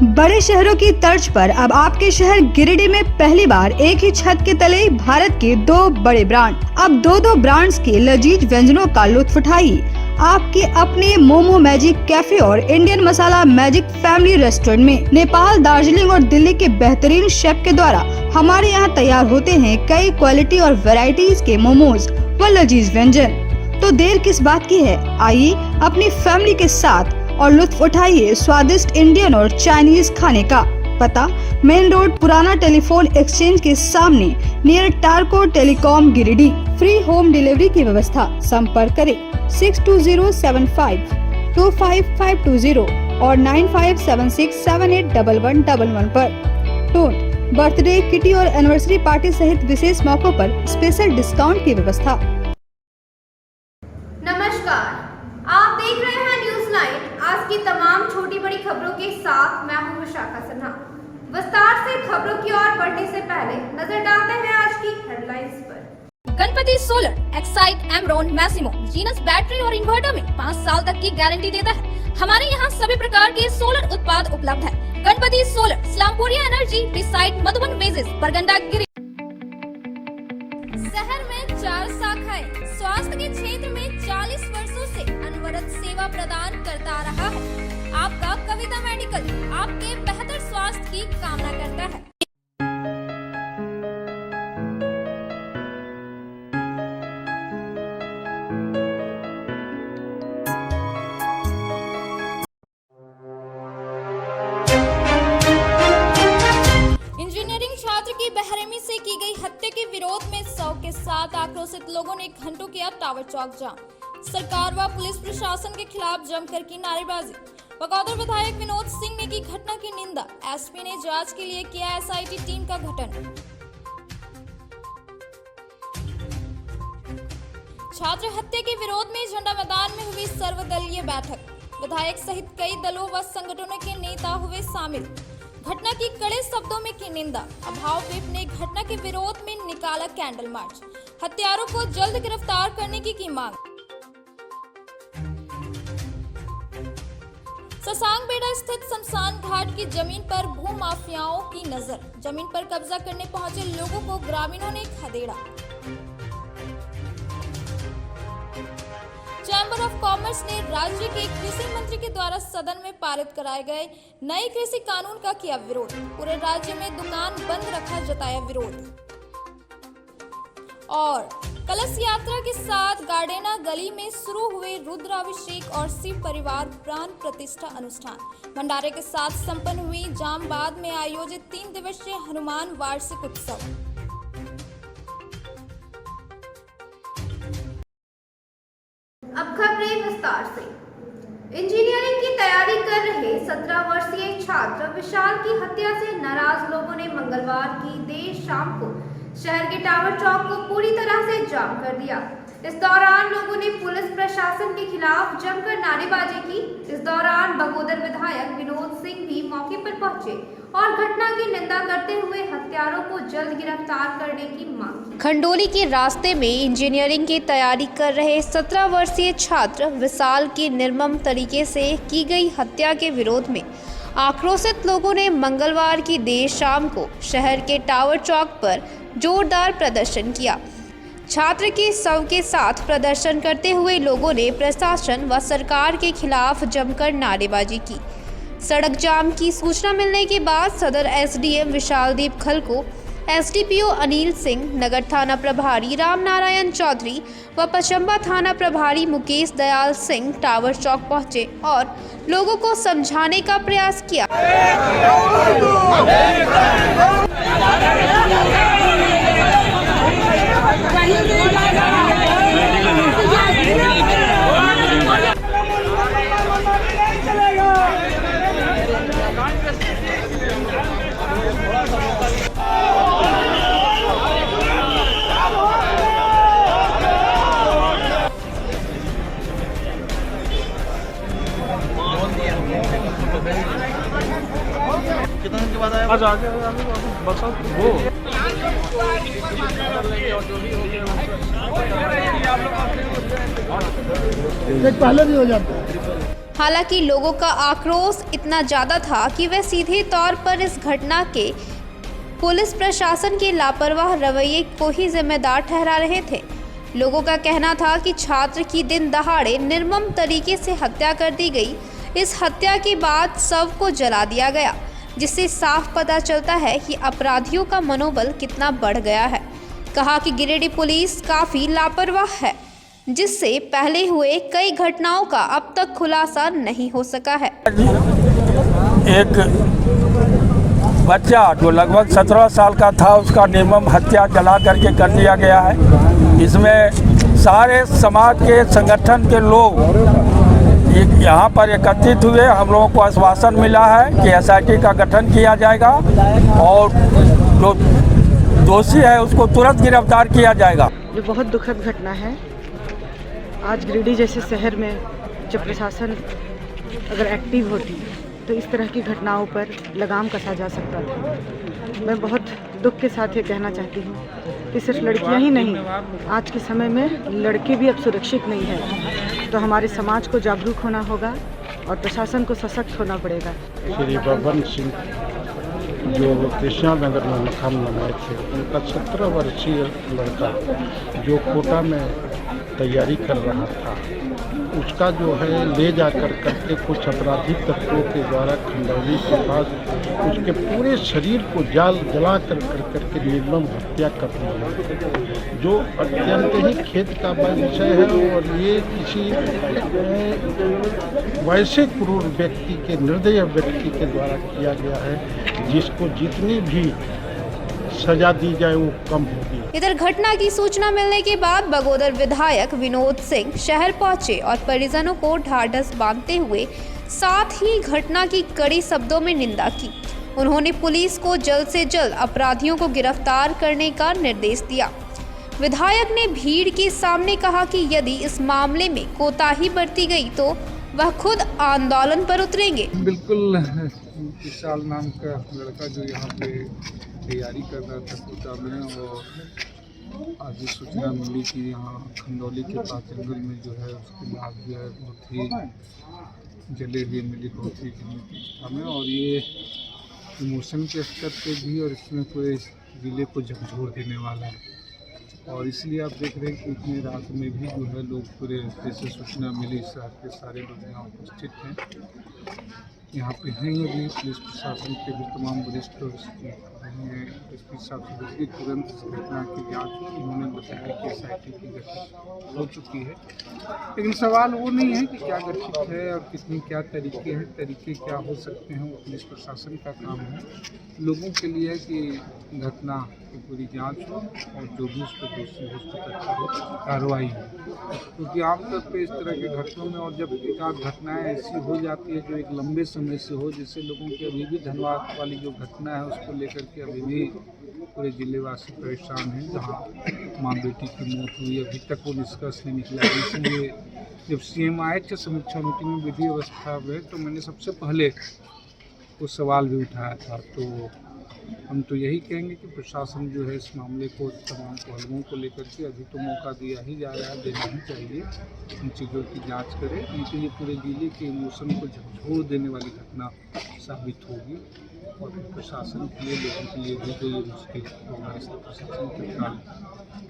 बड़े शहरों की तर्ज पर अब आपके शहर गिरिडीह में पहली बार एक ही छत के तले भारत के दो बड़े ब्रांड। अब दो ब्रांड्स के लजीज व्यंजनों का लुत्फ उठाइए। आपके अपने मोमो मैजिक कैफे और इंडियन मसाला मैजिक फैमिली रेस्टोरेंट में नेपाल, दार्जिलिंग और दिल्ली के बेहतरीन शेफ के द्वारा हमारे यहाँ तैयार होते हैं कई क्वालिटी और वैरायटीज के मोमोज व लजीज व्यंजन। तो देर किस बात की है, आइए अपनी फैमिली के साथ और लुत्फ उठाइए स्वादिष्ट इंडियन और चाइनीज खाने का। पता मेन रोड, पुराना टेलीफोन एक्सचेंज के सामने, near Tarco telecom, Giridih. Free home delivery की व्यवस्था। संपर्क करें 6207525520 और 9576781111 पर। टोन बर्थडे, किटी और एनिवर्सरी पार्टी सहित विशेष मौकों पर स्पेशल डिस्काउंट की व्यवस्था। नमस्कार, आप देख रहे हैं न्यूज़ 9। आज की तमाम छोटी बड़ी खबरों के साथ मैं हूं विशाखा सिन्हा। विस्तार से खबरों की ओर बढ़ने से पहले नजर डालते हैं आज की हेडलाइंस पर। Ganpati solar, Exide, Amaron, Maximo, Genus battery और इन्वर्टर में 5 साल तक की गारंटी देता है। हमारे यहाँ सभी प्रकार के सोलर उत्पाद उपलब्ध है। Ganpati solar, Islampuria energy, beside Madhuban बेसिस, बरगंडा गिरी। शहर में 4 शाखाएं, स्वास्थ्य के क्षेत्र में 40 वर्षों से अनवरत सेवा प्रदान करता रहा है। आपका कविता मेडिकल आपके बेहतर स्वास्थ्य की कामना करता है। इंजीनियरिंग छात्र की बेरहमी से की गई हत्या के विरोध में 100 के साथ आक्रोशित लोगों ने घंटों किया टावर चौक जाम। सरकार व पुलिस प्रशासन के खिलाफ जमकर की नारेबाजी। बगौदर विधायक विनोद सिंह ने की घटना की निंदा। एसपी ने जांच के लिए किया एसआईटी टीम का गठन। छात्र हत्या के विरोध में झंडा मैदान में हुई सर्वदलीय बैठक। विधायक सहित कई दलों व संगठनों के नेता हुए शामिल। घटना की कड़े शब्दों में की निंदा। अभाव विप ने घटना के विरोध में निकाला कैंडल मार्च। हत्यारों को जल्द गिरफ्तार करने की मांग। ससांग बेड़ा स्थित शमशान घाट की जमीन पर भूमाफियाओं की नजर। जमीन पर कब्जा करने पहुंचे लोगों को ग्रामीणों ने खदेड़ा। चैम्बर ऑफ कॉमर्स ने राज्य के कृषि मंत्री के द्वारा सदन में पारित कराए गए नए कृषि कानून का किया विरोध। पूरे राज्य में दुकान बंद रखा, जताया विरोध। और कलश यात्रा के साथ गार्डेना गली में शुरू हुए रुद्राभिषेक और शिव परिवार प्राण प्रतिष्ठा अनुष्ठान। भंडारे के साथ संपन्न हुई जामबाद में आयोजित 3 दिवसीय हनुमान वार्षिक उत्सव। अब खबरें विस्तार से। इंजीनियरिंग की तैयारी कर रहे 17 वर्षीय छात्र विशाल की हत्या से नाराज लोगों ने मंगलवार की देर शाम को शहर के टावर चौक को पूरी तरह से जाम कर दिया। इस दौरान लोगों ने पुलिस प्रशासन के खिलाफ जमकर नारेबाजी की। इस दौरान बगोदर विधायक विनोद सिंह भी मौके पर पहुंचे और घटना की निंदा करते हुए हत्यारों को जल्द गिरफ्तार करने की मांग की। खंडोली के रास्ते में इंजीनियरिंग की तैयारी कर रहे 17 वर्षीय छात्र विशाल की निर्मम तरीके से की गई हत्या के विरोध में आक्रोशित लोगों ने मंगलवार की देर शाम को शहर के टावर चौक पर जोरदार प्रदर्शन किया। छात्र के शव के साथ प्रदर्शन करते हुए लोगों ने प्रशासन व सरकार के खिलाफ जमकर नारेबाजी की। सड़क जाम की सूचना मिलने के बाद सदर एसडीएम विशालदीप खल को एसडीपीओ अनिल सिंह, नगर थाना प्रभारी रामनारायण चौधरी व पचम्बा थाना प्रभारी मुकेश दयाल सिंह टावर चौक पहुंचे और लोगों को समझाने का प्रयास किया। कितना दिन के बाद आया? आज आगे बरसात हो पहले भी हो जाता है। हालांकि लोगों का आक्रोश इतना ज़्यादा था कि वे सीधे तौर पर इस घटना के पुलिस प्रशासन के लापरवाह रवैये को ही जिम्मेदार ठहरा रहे थे। लोगों का कहना था कि छात्र की दिन दहाड़े निर्मम तरीके से हत्या कर दी गई। इस हत्या के बाद शव को जला दिया गया, जिससे साफ पता चलता है कि अपराधियों का मनोबल कितना बढ़ गया है। कहा कि गिरिडीह पुलिस काफ़ी लापरवाह है, जिससे पहले हुए कई घटनाओं का अब तक खुलासा नहीं हो सका है। एक बच्चा जो लगभग 17 साल का था, उसका निर्मम हत्या जला करके कर दिया गया है। इसमें सारे समाज के संगठन के लोग यहाँ पर एकत्रित हुए। हम लोगों को आश्वासन मिला है कि SIT का गठन किया जाएगा और जो दोषी है उसको तुरंत गिरफ्तार किया जाएगा। ये बहुत दुखद घटना है। आज गिरिडीह जैसे शहर में जब प्रशासन अगर एक्टिव होती तो इस तरह की घटनाओं पर लगाम कसा जा सकता था। मैं बहुत दुख के साथ ये कहना चाहती हूँ कि सिर्फ लड़कियाँ ही नहीं, आज के समय में लड़के भी अब सुरक्षित नहीं हैं। तो हमारे समाज को जागरूक होना होगा और प्रशासन को सशक्त होना पड़ेगा। श्री बबन सिंह जो कृष्णा नगर में मकान बनाए थे, उनका 17 वर्षीय लड़का जो कोटा में तैयारी कर रहा था, उसका जो है ले जाकर करके कुछ अपराधी तत्वों के द्वारा खंडौली के पास उसके पूरे शरीर को जला करके निर्मम हत्या कर दी है, जो अत्यंत ही खेद का विषय है। और ये किसी वैसे क्रूर व्यक्ति के, निर्दयी व्यक्ति के द्वारा किया गया है, जिसको जितनी भी सजा दी जाए वो कम होगी। इधर घटना की सूचना मिलने के बाद बगोदर विधायक विनोद सिंह शहर पहुंचे और परिजनों को ढाढ़स बांधते हुए साथ ही घटना की कड़ी शब्दों में निंदा की। उन्होंने पुलिस को जल्द से जल्द अपराधियों को गिरफ्तार करने का निर्देश दिया। विधायक ने भीड़ के सामने कहा कि यदि इस मामले में कोताही बरती गई तो वह खुद आंदोलन पर उतरेंगे। बिल्कुल विशाल नाम का लड़का जो यहाँ पे तैयारी कर रहा था कोटा में, और आज सूचना मिली कि यहाँ खंडौली के पास जंगल में जो है उसकी लाश जो है बहुत ही जले हुए मिली, बहुत ही अवस्था में। और ये इमोशन के स्तर पे भी और इसमें पूरे ज़िले को झकझोर देने वाला है। और इसलिए आप देख रहे हैं कि इतनी रात में भी जो है लोग पूरे जैसे सूचना मिली, शहर के सारे लोग यहाँ उपस्थित हैं, यहाँ पे हैं। अभी पुलिस प्रशासन के भी तमाम वरिष्ठ एसपी साहब से तुरंत इस घटना की जाँच की। उन्होंने बताया कि SIT की गठन हो चुकी है, लेकिन सवाल वो नहीं है कि क्या गठित है और कितनी क्या तरीके हैं, तरीके क्या हो सकते हैं, वो पुलिस प्रशासन का काम है। लोगों के लिए है कि घटना की पूरी जांच हो और जो भी उस पर दोषी हो उस पर कार्रवाई हो, क्योंकि आमतौर पर इस तरह के घटनाओं में और जब एक आध घटनाएँ ऐसी हो जाती है जो एक लंबे समय से हो, जिससे लोगों की अभी भी धनबाद वाली जो घटना है उसको लेकर के अभी भी पूरे जिलेवासी परेशान हैं। जहाँ माँ बेटी की मौत हुई, अभी तक वो निष्कर्ष नहीं निकला। इसलिए जब CM आए थे समीक्षा मीटिंग में विधि व्यवस्था में, तो मैंने सबसे पहले वो सवाल भी उठाया था। तो हम तो यही कहेंगे कि प्रशासन जो है इस मामले को, तमाम पहलुओं को लेकर के अभी तो मौका दिया ही जा रहा है, देना ही चाहिए, इन चीज़ों की जांच करें, नहीं तो ये पूरे जिले के इमोशन को झकझोर देने वाली घटना साबित होगी और प्रशासन के लिए, लोगों के लिए भी जो ये मुश्किल होगा। इसलिए प्रशासन तत्काल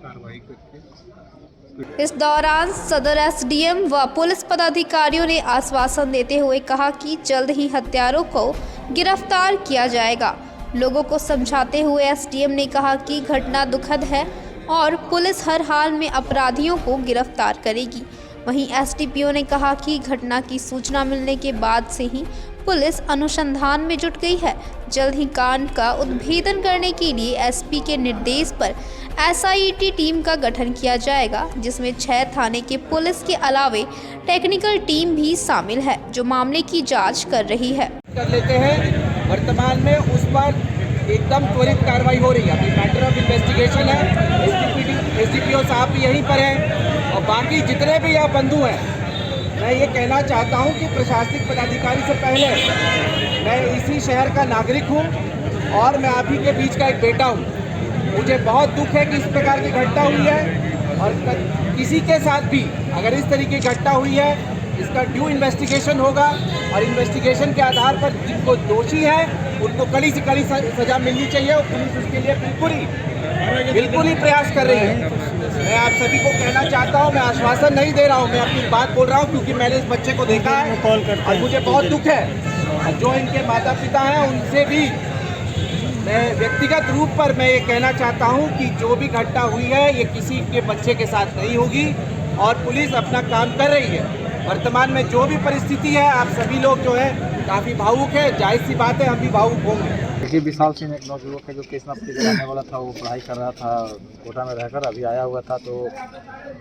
कार्रवाई करके। इस दौरान सदर SDM व पुलिस पदाधिकारियों ने आश्वासन देते हुए कहा कि जल्द ही हत्यारों को गिरफ्तार किया जाएगा। लोगों को समझाते हुए SDM ने कहा कि घटना दुखद है और पुलिस हर हाल में अपराधियों को गिरफ्तार करेगी। वहीं SDPO ने कहा कि घटना की सूचना मिलने के बाद से ही पुलिस अनुसंधान में जुट गई है। जल्द ही कांड का उद्भेदन करने के लिए SP के निर्देश पर SIT टीम का गठन किया जाएगा, जिसमें 6 थाने के पुलिस के अलावे टेक्निकल टीम भी शामिल है, जो मामले की जांच कर रही है। कर लेते हैं। वर्तमान में उस पर एकदम त्वरित कार्रवाई हो रही है। अभी मैटर ऑफ इन्वेस्टिगेशन है। SDPO साहब भी यहीं पर हैं और बाकी जितने भी यहाँ बंधु हैं, मैं ये कहना चाहता हूँ कि प्रशासनिक पदाधिकारी से पहले मैं इसी शहर का नागरिक हूँ और मैं आप ही के बीच का एक बेटा हूँ। मुझे बहुत दुख है कि इस प्रकार की घटना हुई है और किसी के साथ भी अगर इस तरीके की घटना हुई है इसका ड्यू इन्वेस्टिगेशन होगा और इन्वेस्टिगेशन के आधार पर जिनको दोषी है उनको कड़ी से कड़ी सजा मिलनी चाहिए और पुलिस उसके लिए बिल्कुल ही प्रयास कर रही है। मैं आप सभी को कहना चाहता हूं, मैं आश्वासन नहीं दे रहा हूं, मैं अपनी बात बोल रहा हूं क्योंकि मैंने इस बच्चे को देखा है और मुझे बहुत दुख है। जो इनके माता पिता हैं उनसे भी मैं व्यक्तिगत रूप पर मैं ये कहना चाहता हूं कि जो भी घटना हुई है ये किसी के बच्चे के साथ नहीं होगी और पुलिस अपना काम कर रही है। वर्तमान में जो भी परिस्थिति है, आप सभी लोग जो है काफ़ी भावुक है, जायज़ सी बात है, हम भी भावुक होंगे। देखिए, विशाल सिंह एक नौजुवक है जो केसनाथ के रहने वाला था। वो पढ़ाई कर रहा था कोटा में रहकर, अभी आया हुआ था तो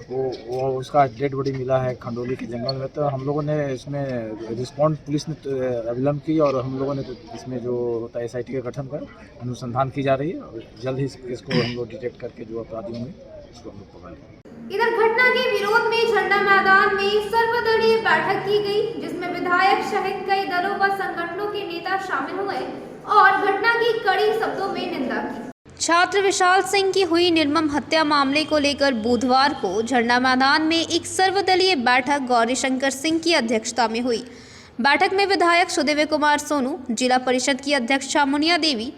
वो उसका डेड बॉडी मिला है खंडोली के जंगल में। तो हम लोगों ने इसमें रिस्पॉन्ड, पुलिस ने अविलंब की और हम लोगों ने इसमें जो होता है SIT का गठन कर अनुसंधान की जा रही है और जल्द ही इसको हम लोग डिटेक्ट करके जो अपराधी होंगे उसको हम लोग पकड़ेंगे। इधर घटना के विरोध में झंडा मैदान में सर्वदलीय बैठक की गई, जिसमें विधायक सहित कई दलों व संगठनों के नेता शामिल हुए और घटना की कड़ी शब्दों में निंदा की। छात्र विशाल सिंह की हुई निर्मम हत्या मामले को लेकर बुधवार को झंडा मैदान में एक सर्वदलीय बैठक गौरीशंकर सिंह की अध्यक्षता में हुई। बैठक में विधायक सुदेव कुमार सोनू, जिला परिषद की अध्यक्षा मुनिया देवी,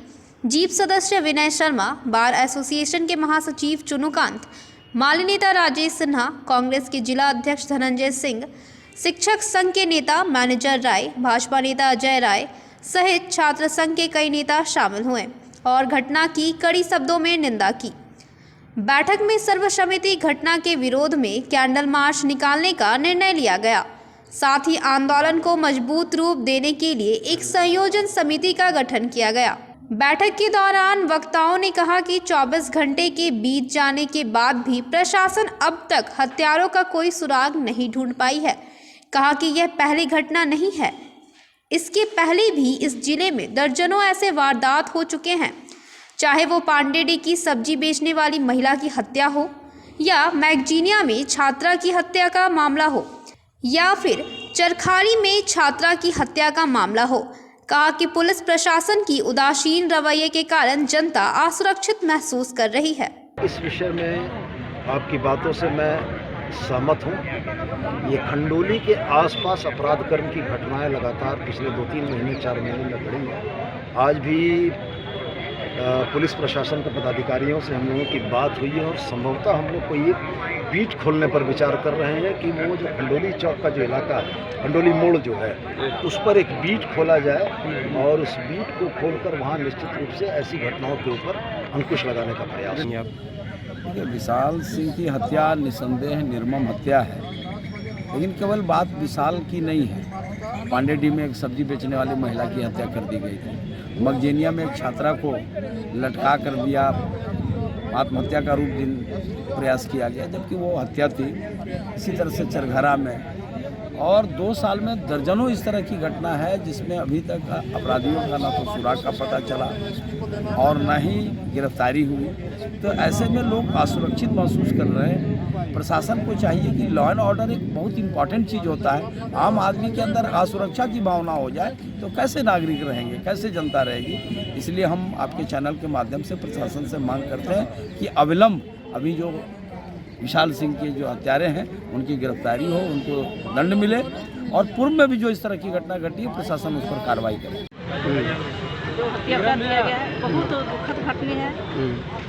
जीप सदस्य विनय शर्मा, बार एसोसिएशन के महासचिव चुनुकांत, माली नेता राजेश सिन्हा, कांग्रेस के जिला अध्यक्ष धनंजय सिंह, शिक्षक संघ के नेता मैनेजर राय, भाजपा नेता अजय राय सहित छात्र संघ के कई नेता शामिल हुए और घटना की कड़ी शब्दों में निंदा की। बैठक में सर्वसम्मति घटना के विरोध में कैंडल मार्च निकालने का निर्णय लिया गया। साथ ही आंदोलन को मजबूत रूप देने के लिए एक संयोजन समिति का गठन किया गया। बैठक के दौरान वक्ताओं ने कहा कि 24 घंटे के बीत जाने के बाद भी प्रशासन अब तक हत्यारों का कोई सुराग नहीं ढूंढ पाई है। कहा कि यह पहली घटना नहीं है, इसके पहले भी इस जिले में दर्जनों ऐसे वारदात हो चुके हैं, चाहे वो पांडेडी की सब्जी बेचने वाली महिला की हत्या हो या मैगजीनिया में छात्रा की हत्या का मामला हो या फिर चरखारी में छात्रा की हत्या का मामला हो। कहा कि पुलिस प्रशासन की उदासीन रवैये के कारण जनता असुरक्षित महसूस कर रही है। इस विषय में आपकी बातों से मैं सहमत हूँ। ये खंडोली के आसपास अपराध कर्म की घटनाएं लगातार पिछले 2-3 महीने 4 महीने में बढ़ी हैं। आज भी पुलिस प्रशासन के पदाधिकारियों से हम लोगों की बात हुई है और संभवतः हम लोग को ये बीट खोलने पर विचार कर रहे हैं कि वो जो खंडोली चौक का जो इलाका है, खंडोली मोड़ जो है, उस पर एक बीट खोला जाए और उस बीट को खोलकर वहाँ निश्चित रूप से ऐसी घटनाओं के ऊपर अंकुश लगाने का प्रयास किया। विशाल सिंह की हत्या निसंदेह निर्मम हत्या है, लेकिन केवल बात विशाल की नहीं है। पांडेडी में एक सब्जी बेचने वाली महिला की हत्या कर दी गई थी। मगजेनिया में एक छात्रा को लटका कर दिया, आत्महत्या का रूप प्रयास किया गया, जबकि वो हत्या थी। इसी तरह से चरघरा में और 2 साल में दर्जनों इस तरह की घटना है जिसमें अभी तक अपराधियों का ना तो सुराग का पता चला और ना ही गिरफ्तारी हुई। तो ऐसे में लोग असुरक्षित महसूस कर रहे हैं। प्रशासन को चाहिए कि लॉ एंड ऑर्डर एक बहुत इंपॉर्टेंट चीज़ होता है। आम आदमी के अंदर असुरक्षा की भावना हो जाए तो कैसे नागरिक रहेंगे, कैसे जनता रहेगी। इसलिए हम आपके चैनल के माध्यम से प्रशासन से मांग करते हैं कि अविलंब अभी जो विशाल सिंह के जो हत्यारे हैं उनकी गिरफ्तारी हो, उनको दंड मिले और पूर्व में भी जो इस तरह की घटना घटी है प्रशासन उस पर कार्रवाई करे। जो हत्या कर दिया गया है बहुत दुखद घटना है।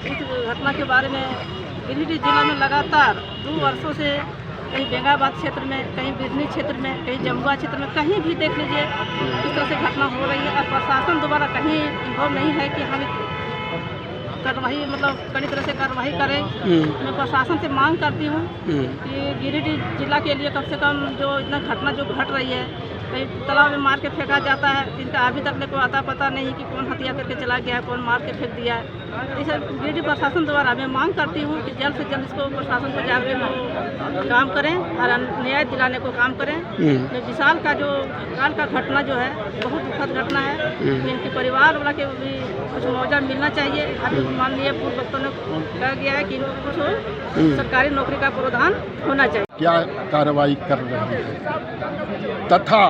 इस घटना के बारे में गिरिडीह जिला में लगातार 2 वर्षों से कहीं बेंगाबाद क्षेत्र में, कहीं बिजनी क्षेत्र में, कहीं जमुआ क्षेत्र में, कहीं भी देख लीजिए इस तरह से घटना हो रही है और प्रशासन दोबारा कहीं इन्वॉल्व नहीं है कि हम कार्रवाई मतलब कड़ी तरह से कार्रवाई करें। मैं प्रशासन से मांग करती हूँ कि गिरिडीह जिला के लिए कम से कम जो इतना घटना जो घट रही है, कहीं तालाब में मार के फेंका जाता है, जिनका अभी तक को आता पता नहीं कि कौन हत्या करके चला गया है, कौन मार के फेंक दिया है। इसे गिरिडीह प्रशासन द्वारा मैं मांग करती हूँ कि जल्द से जल्द इसको प्रशासन को जाकर काम करें और न्याय दिलाने को काम करें। विशाल का जो काल का घटना जो है बहुत दुखद घटना है। इनके परिवार वाला के भी कुछ मुआवजा मिलना चाहिए। अभी माननीय पूर्व वक्ता ने कह गया है कि इनको कुछ सरकारी नौकरी का प्रावधान होना चाहिए। क्या कार्रवाई कर रहे हैं तथा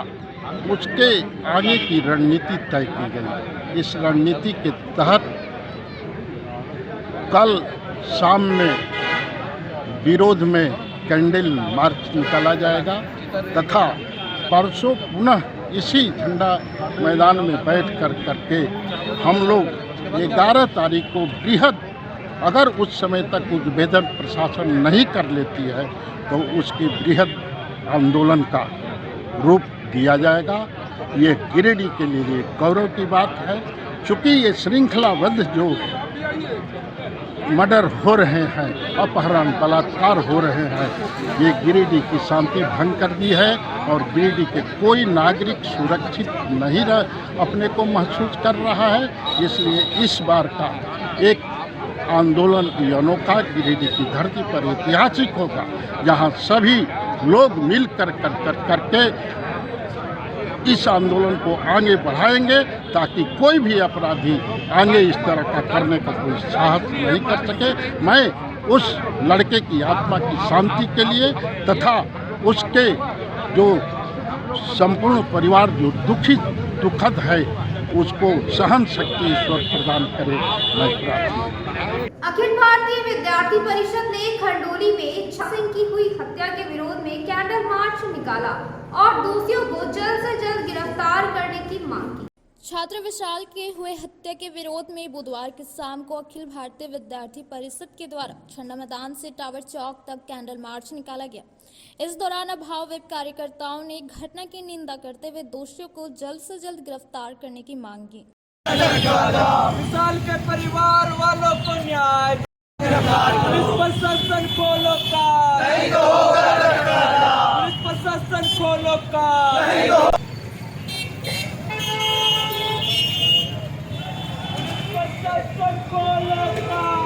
उसके आगे की रणनीति तय की गई। इस रणनीति के तहत कल शाम में विरोध में कैंडल मार्च निकाला जाएगा तथा परसों पुनः इसी झंडा मैदान में बैठ करके हम लोग 11 तारीख को बृहद, अगर उस समय तक उद्भेदन प्रशासन नहीं कर लेती है तो उसकी बृहद आंदोलन का रूप दिया जाएगा। ये गिरिडीह के लिए गौरव की बात है, चूँकि ये श्रृंखलाबद्ध जो मर्डर हो रहे हैं, अपहरण बलात्कार हो रहे हैं, ये गिरिडीह की शांति भंग कर दी है और गिरिडीह के कोई नागरिक सुरक्षित नहीं अपने को महसूस कर रहा है। इसलिए इस बार का एक आंदोलन की अनोखा गिरिडीह की धरती पर ऐतिहासिक होगा, जहां सभी लोग मिल करके इस आंदोलन को आगे बढ़ाएंगे ताकि कोई भी अपराधी आगे इस तरह का करने का कोई साहस नहीं कर सके। मैं उस लड़के की आत्मा की शांति के लिए तथा उसके जो संपूर्ण परिवार जो दुखद है उसको सहन शक्ति ईश्वर प्रदान करे, मैं प्रार्थना। अखिल भारतीय विद्यार्थी परिषद ने खंडोली में इच्छा सिंह की हुई हत्या के विरोध में कैंडल मार्च निकाला और दोषियों को जल्द से जल्द गिरफ्तार करने की मांग की। छात्र विशाल के हुए हत्या के विरोध में बुधवार की शाम को अखिल भारतीय विद्यार्थी परिषद के द्वारा झंडा मैदान से टावर चौक तक कैंडल मार्च निकाला गया। इस दौरान अभावित कार्यकर्ताओं ने घटना की निंदा करते हुए दोषियों को जल्द से जल्द गिरफ्तार करने की मांग की। विशाल के परिवार वालों को न्याय, पुलिस प्रशासन को लोकार्पण, पुलिस प्रशासन को लोकार्पण, प्रशासन को लोकार्पण।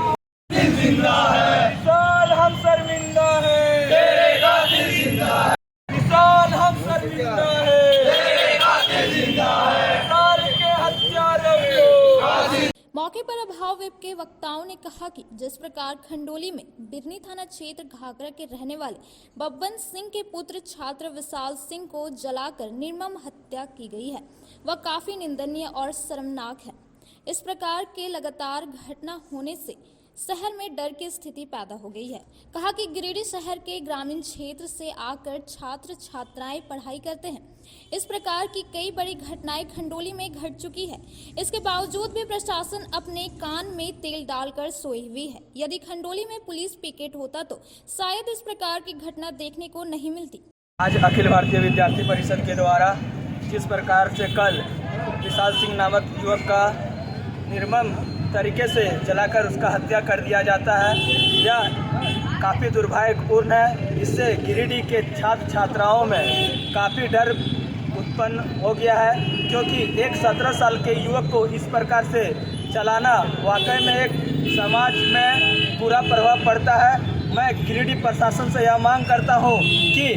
जिंदा है विशाल, हम शर्मिंदा है, तेरे कातिल जिंदा है विशाल, हम शर्मिंदा है, तेरे कातिल जिंदा है, विशाल के हत्यारों को। मौके पर अभाव विप के वक्ताओं ने कहा कि जिस प्रकार खंडोली में बिरनी थाना क्षेत्र घाघरा के रहने वाले बब्बन सिंह के पुत्र छात्र विशाल सिंह को जलाकर निर्मम हत्या की गई है, वह काफी निंदनीय और शर्मनाक है। इस प्रकार के लगातार घटना होने से शहर में डर की स्थिति पैदा हो गई है। कहा कि गिरिडीह शहर के ग्रामीण क्षेत्र से आकर छात्र छात्राएं पढ़ाई करते हैं। इस प्रकार की कई बड़ी घटनाएं खंडोली में घट चुकी है। इसके बावजूद भी प्रशासन अपने कान में तेल डालकर सोई हुई है। यदि खंडोली में पुलिस पिकेट होता तो शायद इस प्रकार की घटना देखने को नहीं मिलती। आज अखिल भारतीय विद्यार्थी परिषद के द्वारा जिस प्रकार से कल विशाल सिंह नामक युवक का निर्मम तरीके से जलाकर उसका हत्या कर दिया जाता है, यह काफ़ी दुर्भाग्यपूर्ण है। इससे गिरिडीह के छात्र छात्राओं में काफ़ी डर उत्पन्न हो गया है, क्योंकि एक 17 साल के युवक को इस प्रकार से चलाना वाकई में एक समाज में बुरा प्रभाव पड़ता है। मैं गिरिडीह प्रशासन से यह मांग करता हूँ कि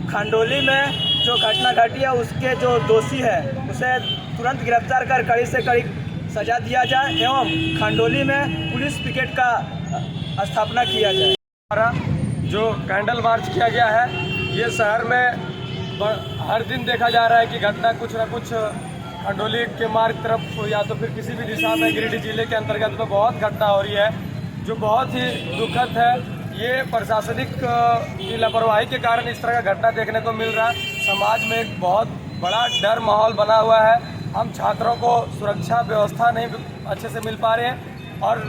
खंडोली में जो घटना घटी है उसके जो दोषी है उसे तुरंत गिरफ्तार कर कड़ी से कड़ी सजा दिया जाए एवं खंडोली में पुलिस पिकेट का स्थापना किया जाए। हमारा जो कैंडल मार्च किया गया है, ये शहर में हर दिन देखा जा रहा है कि घटना कुछ न कुछ खंडोली के मार्ग तरफ या तो फिर किसी भी दिशा में गिरिडीह जिले के अंतर्गत में बहुत घटना हो रही है, जो बहुत ही दुखद है। ये प्रशासनिक की लापरवाही के कारण इस तरह का घटना देखने को मिल रहा है। समाज में एक बहुत बड़ा डर माहौल बना हुआ है। हम छात्रों को सुरक्षा व्यवस्था नहीं अच्छे से मिल पा रहे हैं और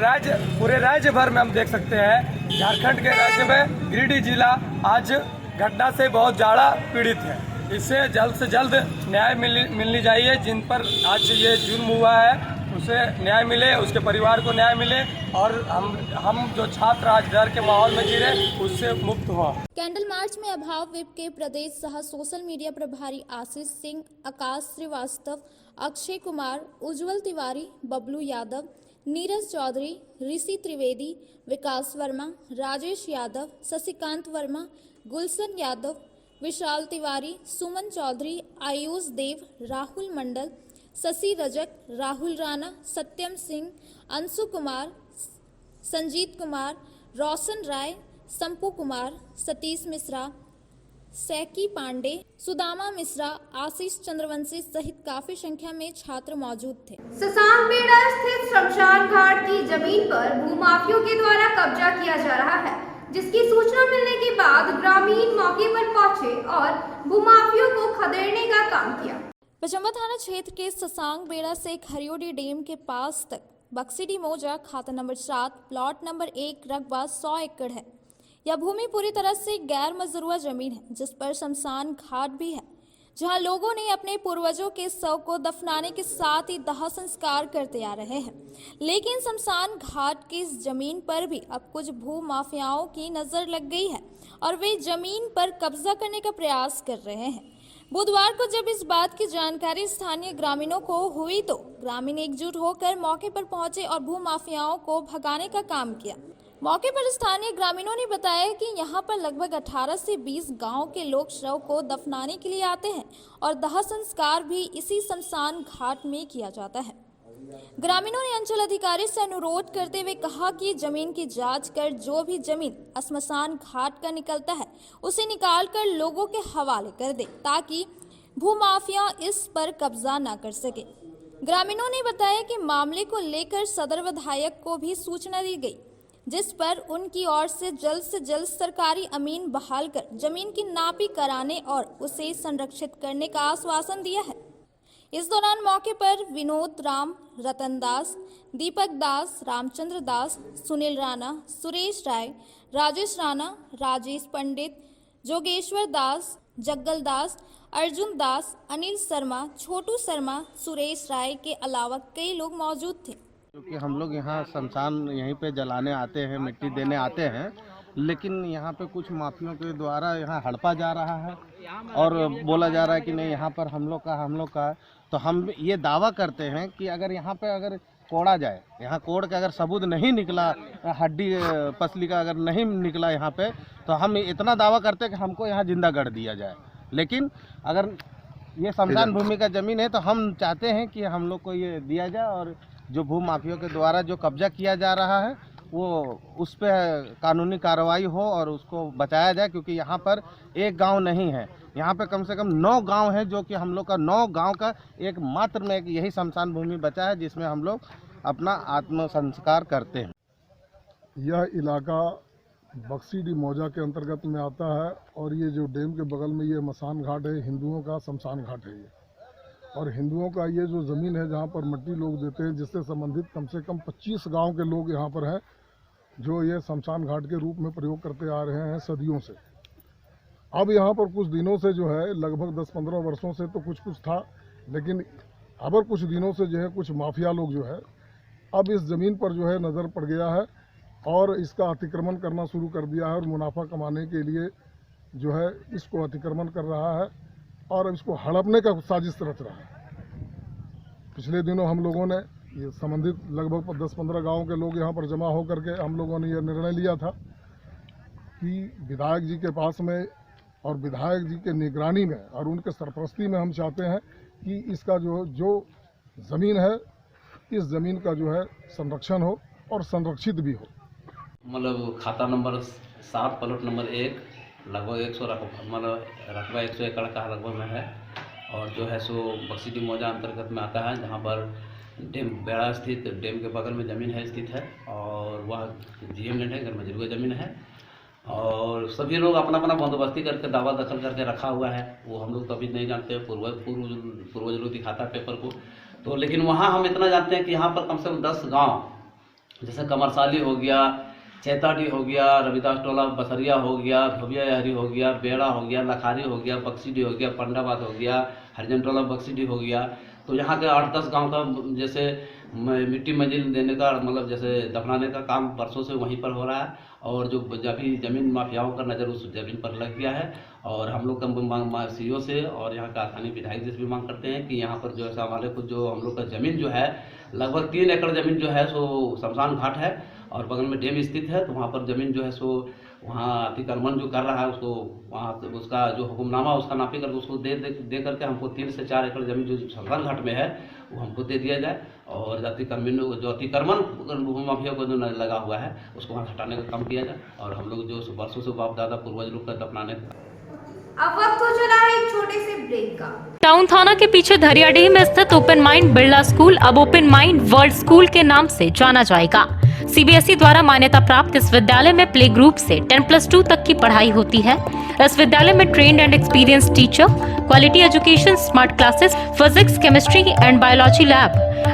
पूरे राज्य भर में हम देख सकते हैं, झारखंड के राज्य में गिरिडीह जिला आज घटना से बहुत ज़्यादा पीड़ित है। इससे जल्द से जल्द न्याय मिलनी चाहिए। जिन पर आज ये जुर्म हुआ है उसे न्याय मिले, उसके परिवार को न्याय मिले और हम जो छात्र आज डर के माहौल में जी रहे उससे मुक्त हुआ। कैंडल मार्च में अभाव विप के प्रदेश सह सोशल मीडिया प्रभारी आशीष सिंह, आकाश श्रीवास्तव, अक्षय कुमार, उज्जवल तिवारी, बबलू यादव, नीरज चौधरी, ऋषि त्रिवेदी, विकास वर्मा, राजेश यादव, शशिकांत वर्मा, गुलशन यादव, विशाल तिवारी, सुमन चौधरी, आयुष देव, राहुल मंडल, शशि रजक, राहुल राणा, सत्यम सिंह, अंशु कुमार, संजीत कुमार, रोशन राय, संपू कुमार, सतीश मिश्रा, सैकी पांडे, सुदामा मिश्रा, आशीष चंद्रवंशी सहित काफी संख्या में छात्र मौजूद थे। ससांगबेड़ा स्थित शमशान घाट की जमीन पर भूमाफियों के द्वारा कब्जा किया जा रहा है। जिसकी सूचना मिलने के बाद ग्रामीण मौके पर पहुंचे और भूमाफियों को खदेड़ने का काम किया। पचम्बा थाना क्षेत्र के ससांग बेड़ा से खरियोडी डैम के पास तक बक्सीडी मौजा खाता नंबर 7 प्लॉट नंबर 1 रकबा 100 एकड़ है। यह भूमि पूरी तरह से गैर मजरूआ जमीन है, जिस पर शमशान घाट भी है, जहां लोगों ने अपने पूर्वजों के शव को दफनाने के साथ ही दाह संस्कार करते आ रहे हैं। लेकिन शमशान घाट की इस जमीन पर भी अब कुछ भू माफियाओं की नजर लग गई है और वे जमीन पर कब्जा करने का प्रयास कर रहे हैं। बुधवार को जब इस बात की जानकारी स्थानीय ग्रामीणों को हुई तो ग्रामीण एकजुट होकर मौके पर पहुंचे और भू माफियाओं को भगाने का काम किया। मौके पर स्थानीय ग्रामीणों ने बताया कि यहां पर लगभग 18 से 20 गांव के लोग शव को दफनाने के लिए आते हैं और दाह संस्कार भी इसी शमशान घाट में किया जाता है। ग्रामीणों ने अंचल अधिकारी से अनुरोध करते हुए कहा कि जमीन की जांच कर जो भी जमीन शमशान घाट का निकलता है उसे निकाल कर लोगों के हवाले कर दे, ताकि भूमाफिया इस पर कब्जा न कर सके। ग्रामीणों ने बताया कि मामले को लेकर सदर विधायक को भी सूचना दी गई, जिस पर उनकी ओर से जल्द सरकारी अमीन बहाल कर जमीन की नापी कराने और उसे संरक्षित करने का आश्वासन दिया है। इस दौरान मौके पर विनोद राम, रतन दास, दीपक दास, रामचंद्र दास, सुनील राणा, सुरेश राय, राजेश राणा, राजेश पंडित, जोगेश्वर दास, जग्गल दास, अर्जुन दास, अनिल शर्मा, छोटू शर्मा, सुरेश राय के अलावा कई लोग मौजूद थे। क्योंकि हम लोग यहाँ शमशान यहीं पे जलाने आते हैं, मिट्टी देने आते हैं, लेकिन यहाँ पे कुछ माफियों के द्वारा यहाँ हड़पा जा रहा है और बोला जा रहा है कि नहीं यहाँ पर हम लोग का है। तो हम ये दावा करते हैं कि अगर यहाँ पे अगर कोड़ा जाए, यहाँ कोड़ का अगर सबूत नहीं निकला, हड्डी पसली का अगर नहीं निकला यहाँ पे, तो हम इतना दावा करते हैं कि हमको यहाँ जिंदा गड़ दिया जाए। लेकिन अगर ये शमशान भूमि का ज़मीन है तो हम चाहते हैं कि हम लोग को ये दिया जाए और जो भू माफियों के द्वारा जो कब्जा किया जा रहा है वो उस पर कानूनी कार्रवाई हो और उसको बचाया जाए। क्योंकि यहाँ पर एक गांव नहीं है, यहाँ पे कम से कम 9 गांव है, जो कि हम लोग का 9 गांव का एक मात्र में यही शमशान भूमि बचा है जिसमें हम लोग अपना आत्म संस्कार करते हैं। यह इलाका बक्सीडी मौजा के अंतर्गत में आता है और ये जो डैम के बगल में ये मसान घाट है, हिंदुओं का शमशान घाट है ये। और हिंदुओं का ये जो ज़मीन है जहाँ पर मिट्टी लोग देते हैं, जिससे संबंधित कम से कम 25 गांव के लोग यहाँ पर हैं जो ये शमशान घाट के रूप में प्रयोग करते आ रहे हैं सदियों से। अब यहाँ पर कुछ दिनों से जो है लगभग 10-15 वर्षों से तो कुछ था, लेकिन अब कुछ दिनों से जो है कुछ माफिया लोग जो है अब इस ज़मीन पर जो है नज़र पड़ गया है और इसका अतिक्रमण करना शुरू कर दिया है और मुनाफा कमाने के लिए जो है इसको अतिक्रमण कर रहा है और इसको हड़पने का साजिश रच रहा है। पिछले दिनों हम लोगों ने ये संबंधित लगभग 10-15 गाँव के लोग यहाँ पर जमा होकर के हम लोगों ने यह निर्णय लिया था कि विधायक जी के पास में और विधायक जी के निगरानी में और उनके सरपरस्ती में हम चाहते हैं कि इसका जो ज़मीन है, इस ज़मीन का जो है संरक्षण हो और संरक्षित भी हो। मतलब खाता नंबर 7 प्लॉट नंबर 1 लगभग 100 रकबा 100 एकड़ का लगभग में है और जो है सो बक्सीडी मौजा अंतर्गत में आता है, जहाँ पर डैम बेड़ा स्थित डैम के बगल में ज़मीन है स्थित है और वह जीएम लैंड है, गैर मजरूआ ज़मीन है और सभी लोग अपना अपना बंदोबस्ती करके दावा दखल करके रखा हुआ है। वो हम लोग तो अभी नहीं जानते, पूर्वज लोग दिखाता है पेपर को तो, लेकिन वहाँ हम इतना जानते हैं कि यहाँ पर कम से कम 10 गाँव जैसे कमरसाली हो गया, चैताडी हो गया, रविदास टोला बसरिया हो गया, धोबिया यहरी हो गया, बेड़ा हो गया, लखारी हो गया, बक्सीडी हो गया, पंडाबाद हो गया, हरिजन टोला बक्सीडी हो गया। तो यहाँ के 8-10 गांव का जैसे मिट्टी मंजिल देने का मतलब जैसे दफनाने का काम वर्षों से वहीं पर हो रहा है और जो भी ज़मीन माफियाओं का नज़र उस ज़मीन पर लग गया है और हम लोग का सीओ से और यहाँ का स्थानीय विधायक जी से भी मांग करते हैं कि यहाँ पर जो है हमारे को जो हम लोग का ज़मीन जो है लगभग 3 एकड़ ज़मीन जो है सो शमशान घाट है और बगल में डैम स्थित है। तो वहाँ पर ज़मीन जो है सो वहाँ अतिक्रमण जो कर रहा है उसको वहाँ उसका जो हुक्मनामा उसका नापी करके उसको दे करके हमको 3 से 4 एकड़ ज़मीन जो शमशान घाट में है वो हमको दे दिया जाए और जो अतिक्रमण माफिया को जो लगा हुआ है उसको वहाँ हटाने का काम किया जाए और हम लोग जो वर्षों से बाप दादा पूर्वज लोग का दफनाने का। अब वक्त हो चला है एक छोटे से ब्रेक का। टाउन थाना के पीछे धरियाडीह में स्थित ओपन माइंड बिरला स्कूल अब ओपन माइंड वर्ल्ड स्कूल के नाम से जाना जाएगा। सीबीएसई द्वारा मान्यता प्राप्त इस विद्यालय में प्ले ग्रुप से 10+2 तक की पढ़ाई होती है। इस विद्यालय में trained and experience teacher, quality education, smart classes, physics, chemistry and biology lab,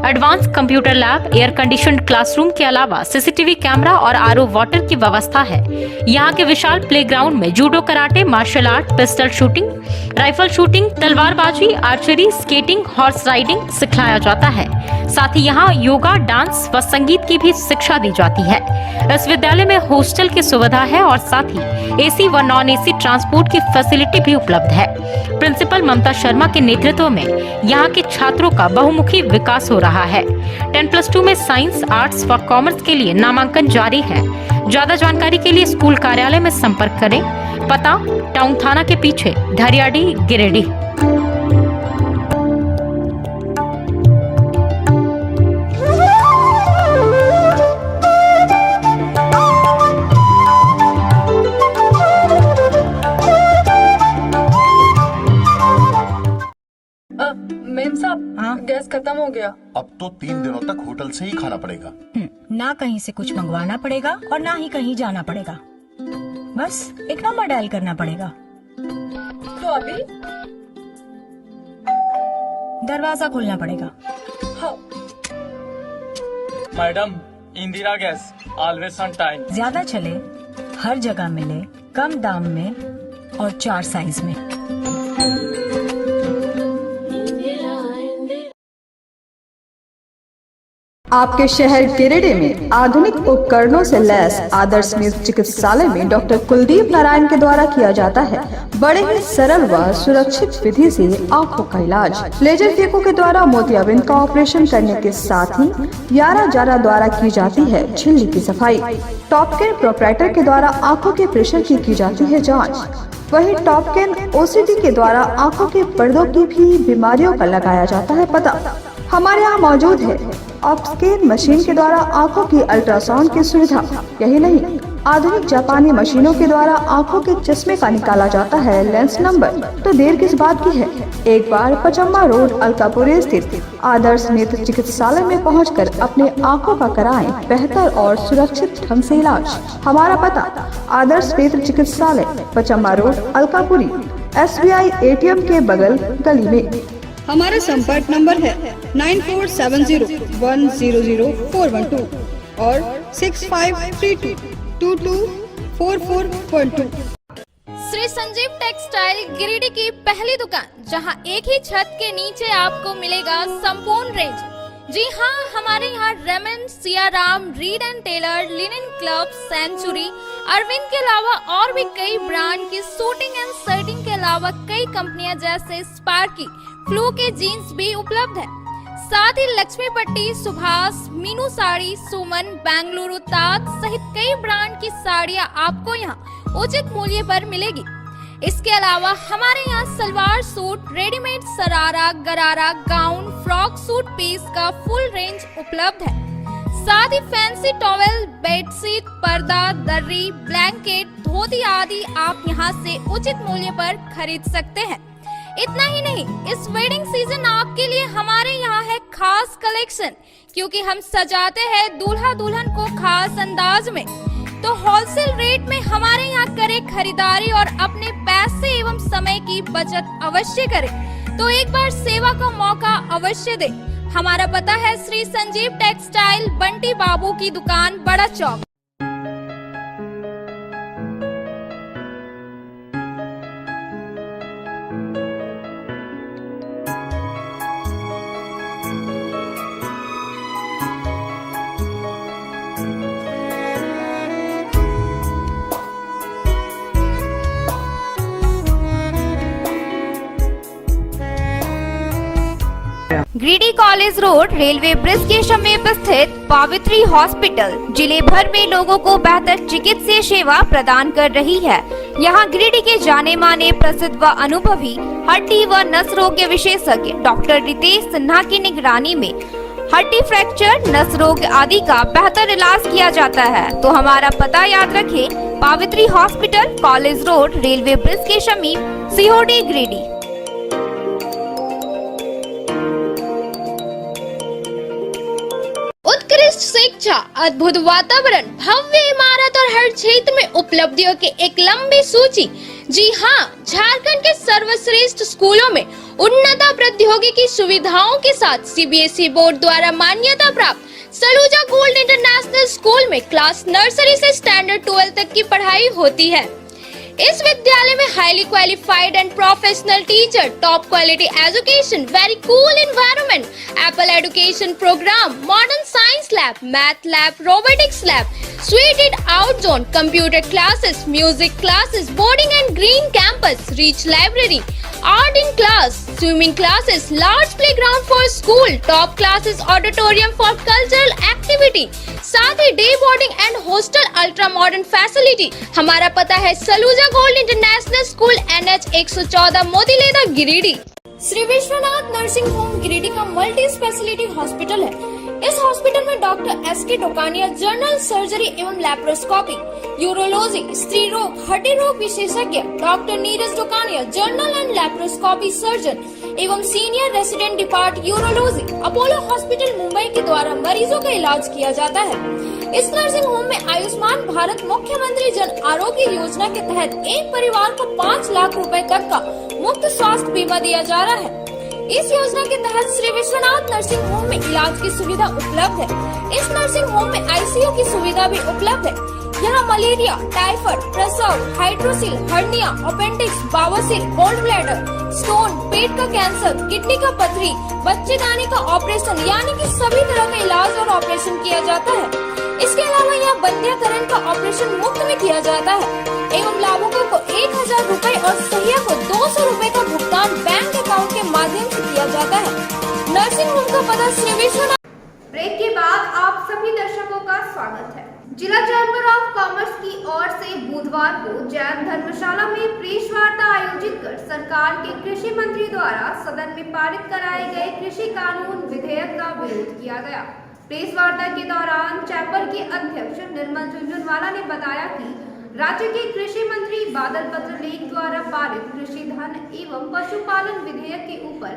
advance computer lab, air conditioned classroom के अलावा सीसीटीवी कैमरा और आरओ वाटर की व्यवस्था है। यहाँ के विशाल प्लेग्राउंड में judo, karate, martial art, pistol shooting, rifle shooting, तलवारबाजी, आर्चरी, स्केटिंग, हॉर्स राइडिंग सिखाया जाता है। साथ ही यहाँ योगा, डांस व संगीत की भी शिक्षा दी जाती है। इस विद्यालय में हॉस्टल की सुविधा है और साथ ही एसी व नॉन एसी ट्रांसपोर्ट की फैसिलिटी भी उपलब्ध है। प्रिंसिपल ममता शर्मा के नेतृत्व में यहाँ के छात्रों का बहुमुखी विकास हो रहा है। 10+2 में साइंस, आर्ट्स व कॉमर्स के लिए नामांकन जारी है। ज्यादा जानकारी के लिए स्कूल कार्यालय में संपर्क करें। पता टाउन थाना के पीछे, धरियाडी, गिरिडीह। मेम साहब, हाँ? गैस खत्म हो गया। अब तो 3 दिनों तक होटल से ही खाना पड़ेगा। ना कहीं से कुछ मंगवाना पड़ेगा और ना ही कहीं जाना पड़ेगा। बस एक नंबर डायल करना पड़ेगा। तो अभी दरवाजा खोलना पड़ेगा। हाँ। Madam, Indira gas always on time. ज्यादा चले, हर जगह मिले, कम दाम में और 4 साइज में। आपके शहर गिरिडीह में आधुनिक उपकरणों से लैस आदर्श नेत्र चिकित्सालय में डॉक्टर कुलदीप नारायण के द्वारा किया जाता है बड़े ही सरल व सुरक्षित विधि से आंखों का इलाज। लेजर फेको के द्वारा मोतियाबिंद का ऑपरेशन करने के साथ ही 11 जारा द्वारा की जाती है झिल्ली की सफाई। टॉपकेन प्रोपराइटर के द्वारा आंखों के प्रेशर की जाती है जाँच। वही टॉपकेन ओसीडी के द्वारा आंखों के पर्दों की भी बीमारियों का लगाया जाता है पता। हमारे यहाँ मौजूद है ऑप्स्केन मशीन के द्वारा आंखों की अल्ट्रासाउंड की सुविधा। यही नहीं, आधुनिक जापानी मशीनों के द्वारा आंखों के चश्मे का निकाला जाता है लेंस नंबर। तो देर किस बात की है, एक बार पचम्मा रोड अलकापुरी स्थित आदर्श नेत्र चिकित्सालय में पहुंचकर अपने आंखों का कराएं बेहतर और सुरक्षित ढंग से इलाज। हमारा पता आदर्श नेत्र चिकित्सालय, Pachamba road Alkapuri, SBI ATM के बगल गली में। हमारा संपर्क नंबर है 9470100412 और 6532224412। श्री संजीव टेक्सटाइल गिरिडीह की पहली दुकान, जहां एक ही छत के नीचे आपको मिलेगा संपूर्ण रेंज। जी हाँ, हमारे यहाँ Raymond, Siyaram, Reid and Taylor, Linen Club, Century, Arvind के अलावा और भी कई ब्रांड की सूटिंग एंड शर्टिंग के अलावा कई कंपनियां जैसे स्पार्की, फ्लू के जीन्स भी उपलब्ध है। साथ ही लक्ष्मी पट्टी, सुभाष, मीनू साड़ी, सुमन, बेंगलुरु ताज सहित कई ब्रांड की साड़ियां आपको यहाँ उचित मूल्य पर मिलेगी। इसके अलावा हमारे यहाँ सलवार सूट, रेडीमेड सरारा, गरारा, गाउन, फ्रॉक सूट पीस का फुल रेंज उपलब्ध है। साथ ही फैंसी टॉवेल, बेडशीट, पर्दा, दर्री, ब्लैंकेट, धोती आदि आप यहाँ से उचित मूल्य पर खरीद सकते हैं। इतना ही नहीं, इस वेडिंग सीजन आपके लिए हमारे यहाँ है खास कलेक्शन, क्योंकि हम सजाते हैं दूल्हा दुल्हन को खास अंदाज में। तो होलसेल रेट में हमारे यहाँ करें खरीदारी और अपने पैसे एवं समय की बचत अवश्य करें। तो एक बार सेवा का मौका अवश्य दें। हमारा पता है श्री संजीव टेक्सटाइल, बंटी बाबू की दुकान, Bada Chowk. Giridih college road railway bridge के समीप स्थित पावित्री हॉस्पिटल जिले भर में लोगों को बेहतर चिकित्सीय सेवा प्रदान कर रही है। यहाँ गिरिडीह के जाने माने प्रसिद्ध व अनुभवी हड्डी व नस रोग के विशेषज्ञ डॉक्टर रितेश सिन्हा की निगरानी में हड्डी फ्रैक्चर, नस रोग आदि का बेहतर इलाज किया जाता है। तो हमारा पता याद रखें, Pavitri hospital, college road, railway bridge के समीप, सीहोडी, गिरिडीह। उत्कृष्ट शिक्षा अच्छा अद्भुत वातावरण, भव्य इमारत और हर क्षेत्र में उपलब्धियों की एक लंबी सूची। जी हाँ, झारखंड के सर्वश्रेष्ठ स्कूलों में उन्नत प्रौद्योगिकी सुविधाओं के साथ सीबीएसई बोर्ड द्वारा मान्यता प्राप्त सलूजा गोल्ड इंटरनेशनल स्कूल में क्लास नर्सरी से स्टैंडर्ड 12 तक की पढ़ाई होती है। इस विद्यालय में highly qualified and professional teacher, top quality education, very cool environment, apple education program, modern science lab, math lab, robotics lab, seated out zone, computer classes, music classes, boarding and green campus, rich library, art in class, swimming classes, large playground for school, top classes, auditorium for cultural activity, साथ ही day boarding and hostel, ultra modern facility. हमारा पता है Saluja gold international school, NH 114, Motileda, Giridih. Shri Vishwanath nursing home Giridih का multi speciality hospital है। इस hospital में doctor SK Tokania general surgery एवं लैप्रोस्कोपी, यूरोलॉजी, स्त्री रोग, हड्डी रोग विशेषज्ञ, doctor Neeraj Tokania general and laparoscopy surgeon एवं senior resident depart urology, Apollo hospital Mumbai के द्वारा मरीजों का इलाज किया जाता है। इस नर्सिंग होम में आयुष्मान भारत मुख्यमंत्री जन आरोग्य योजना के तहत एक परिवार को 5 लाख रुपए तक का मुफ्त स्वास्थ्य बीमा दिया जा रहा है। इस योजना के तहत श्री विश्वनाथ नर्सिंग होम में इलाज की सुविधा उपलब्ध है। इस नर्सिंग होम में ICU की सुविधा भी उपलब्ध है। यहाँ मलेरिया, टाइफाइड, प्रसव, हाइड्रोसिल, हर्निया, अपेंडिक्स, बावसील, गोल्ड ब्लैडर, स्टोन, पेट का कैंसर, किडनी का पथरी, बच्चेदानी का ऑपरेशन यानी कि सभी तरह का इलाज और ऑपरेशन किया जाता है। इसके अलावा यहाँ बंध्याकरण का ऑपरेशन मुफ्त में किया जाता है एवं लाभुकों को 1000 रुपए और सहिया को 200 रुपए का भुगतान बैंक अकाउंट के माध्यम से किया जाता है। नर्सिंग होम का पता श्री विश्वनाथ। ब्रेक के बाद आप सभी दर्शकों का स्वागत है। जिला चैम्बर ऑफ कॉमर्स की ओर से बुधवार को जैन धर्मशाला में प्रेस वार्ता आयोजित कर सरकार के कृषि मंत्री द्वारा सदन में पारित कराए गए कृषि कानून विधेयक का विरोध किया गया। प्रेस वार्ता के दौरान चैम्बर के अध्यक्ष निर्मल झुंझुनवाला ने बताया कि राज्य के कृषि मंत्री बादल पत्रलेख द्वारा पारित कृषि धन एवं पशुपालन विधेयक के ऊपर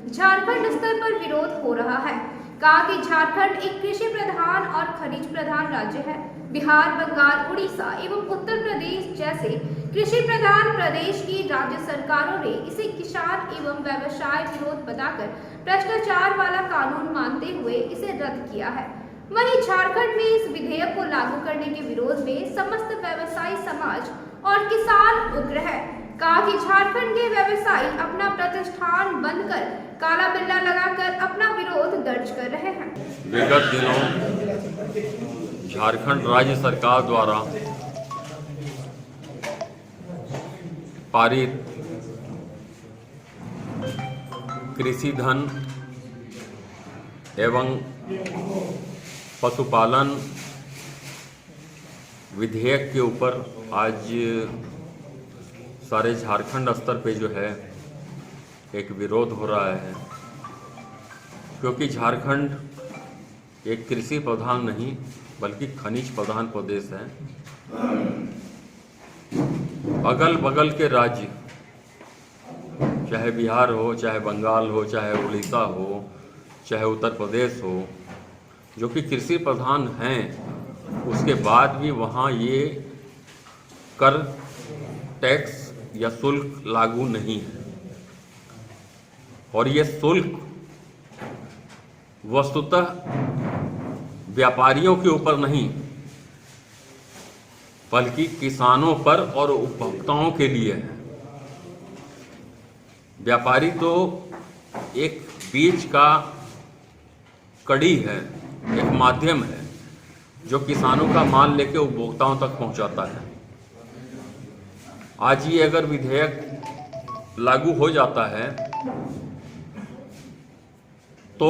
झारखंड स्तर पर विरोध हो रहा है। कहा कि झारखंड एक कृषि प्रधान और खनिज प्रधान राज्य है। बिहार, बंगाल, उड़ीसा एवं उत्तर प्रदेश जैसे कृषि प्रधान प्रदेश की राज्य सरकारों ने इसे किसान एवं व्यवसाय विरोध बताकर भ्रष्टाचार वाला कानून मानते हुए इसे रद्द किया है। वहीं झारखंड में इस विधेयक को लागू करने के विरोध में समस्त व्यवसायी समाज और किसान उग्र है। कहा कि झारखंड के व्यवसायी अपना प्रतिष्ठान बंद कर काला बिल्ला लगाकर अपना विरोध दर्ज कर रहे हैं। विगत दिनों झारखंड राज्य सरकार द्वारा पारित कृषि धन एवं पशुपालन विधेयक के ऊपर आज सारे झारखंड स्तर पे जो है एक विरोध हो रहा है, क्योंकि झारखंड एक कृषि प्रधान नहीं बल्कि खनिज प्रधान प्रदेश है। अगल बगल के राज्य चाहे बिहार हो, चाहे बंगाल हो, चाहे उड़ीसा हो, चाहे उत्तर प्रदेश हो, जो कि कृषि प्रधान हैं, उसके बाद भी वहाँ ये कर, टैक्स या शुल्क लागू नहीं है। और ये शुल्क वस्तुतः व्यापारियों के ऊपर नहीं बल्कि किसानों पर और उपभोक्ताओं के लिए है। व्यापारी तो एक बीच का कड़ी है, एक माध्यम है जो किसानों का माल लेके उपभोक्ताओं तक पहुंचाता है। आज ये अगर विधेयक लागू हो जाता है तो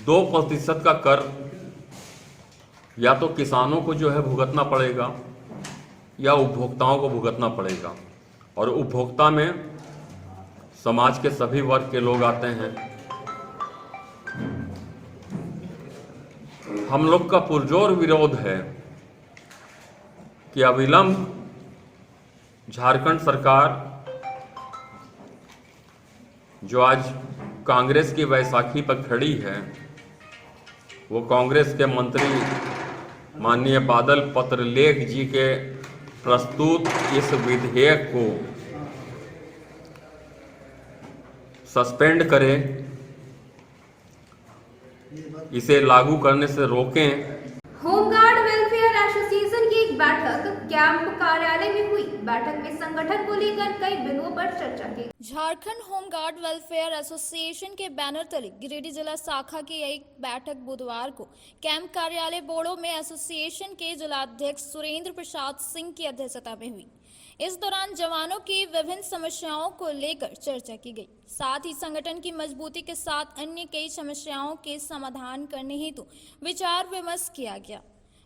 2% का कर या तो किसानों को जो है भुगतना पड़ेगा या उपभोक्ताओं को भुगतना पड़ेगा। और उपभोक्ता में समाज के सभी वर्ग के लोग आते हैं। हम लोग का पुरजोर विरोध है कि अविलंब झारखंड सरकार जो आज कांग्रेस की बैसाखी पर खड़ी है वो कांग्रेस के मंत्री माननीय बादल पत्रलेख जी के प्रस्तुत इस विधेयक को सस्पेंड करें, इसे लागू करने से रोकें। होमगार्ड वेलफेयर एसोसिएशन की एक बैठक कैंप कार्यालय में हुई। बैठक में संगठन को लेकर कई बिंदुओं पर चर्चा की। झारखंड होमगार्ड वेलफेयर एसोसिएशन के बैनर तले गिरिडीह जिला शाखा की एक बैठक बुधवार को कैंप कार्यालय बोड़ो में एसोसिएशन के जिलाध्यक्ष सुरेंद्र प्रसाद सिंह की अध्यक्षता में हुई। इस दौरान जवानों की विभिन्न समस्याओं को लेकर चर्चा की गई। साथ ही संगठन की मजबूती के साथ अन्य कई समस्याओं के समाधान करने हेतु विचार विमर्श किया गया।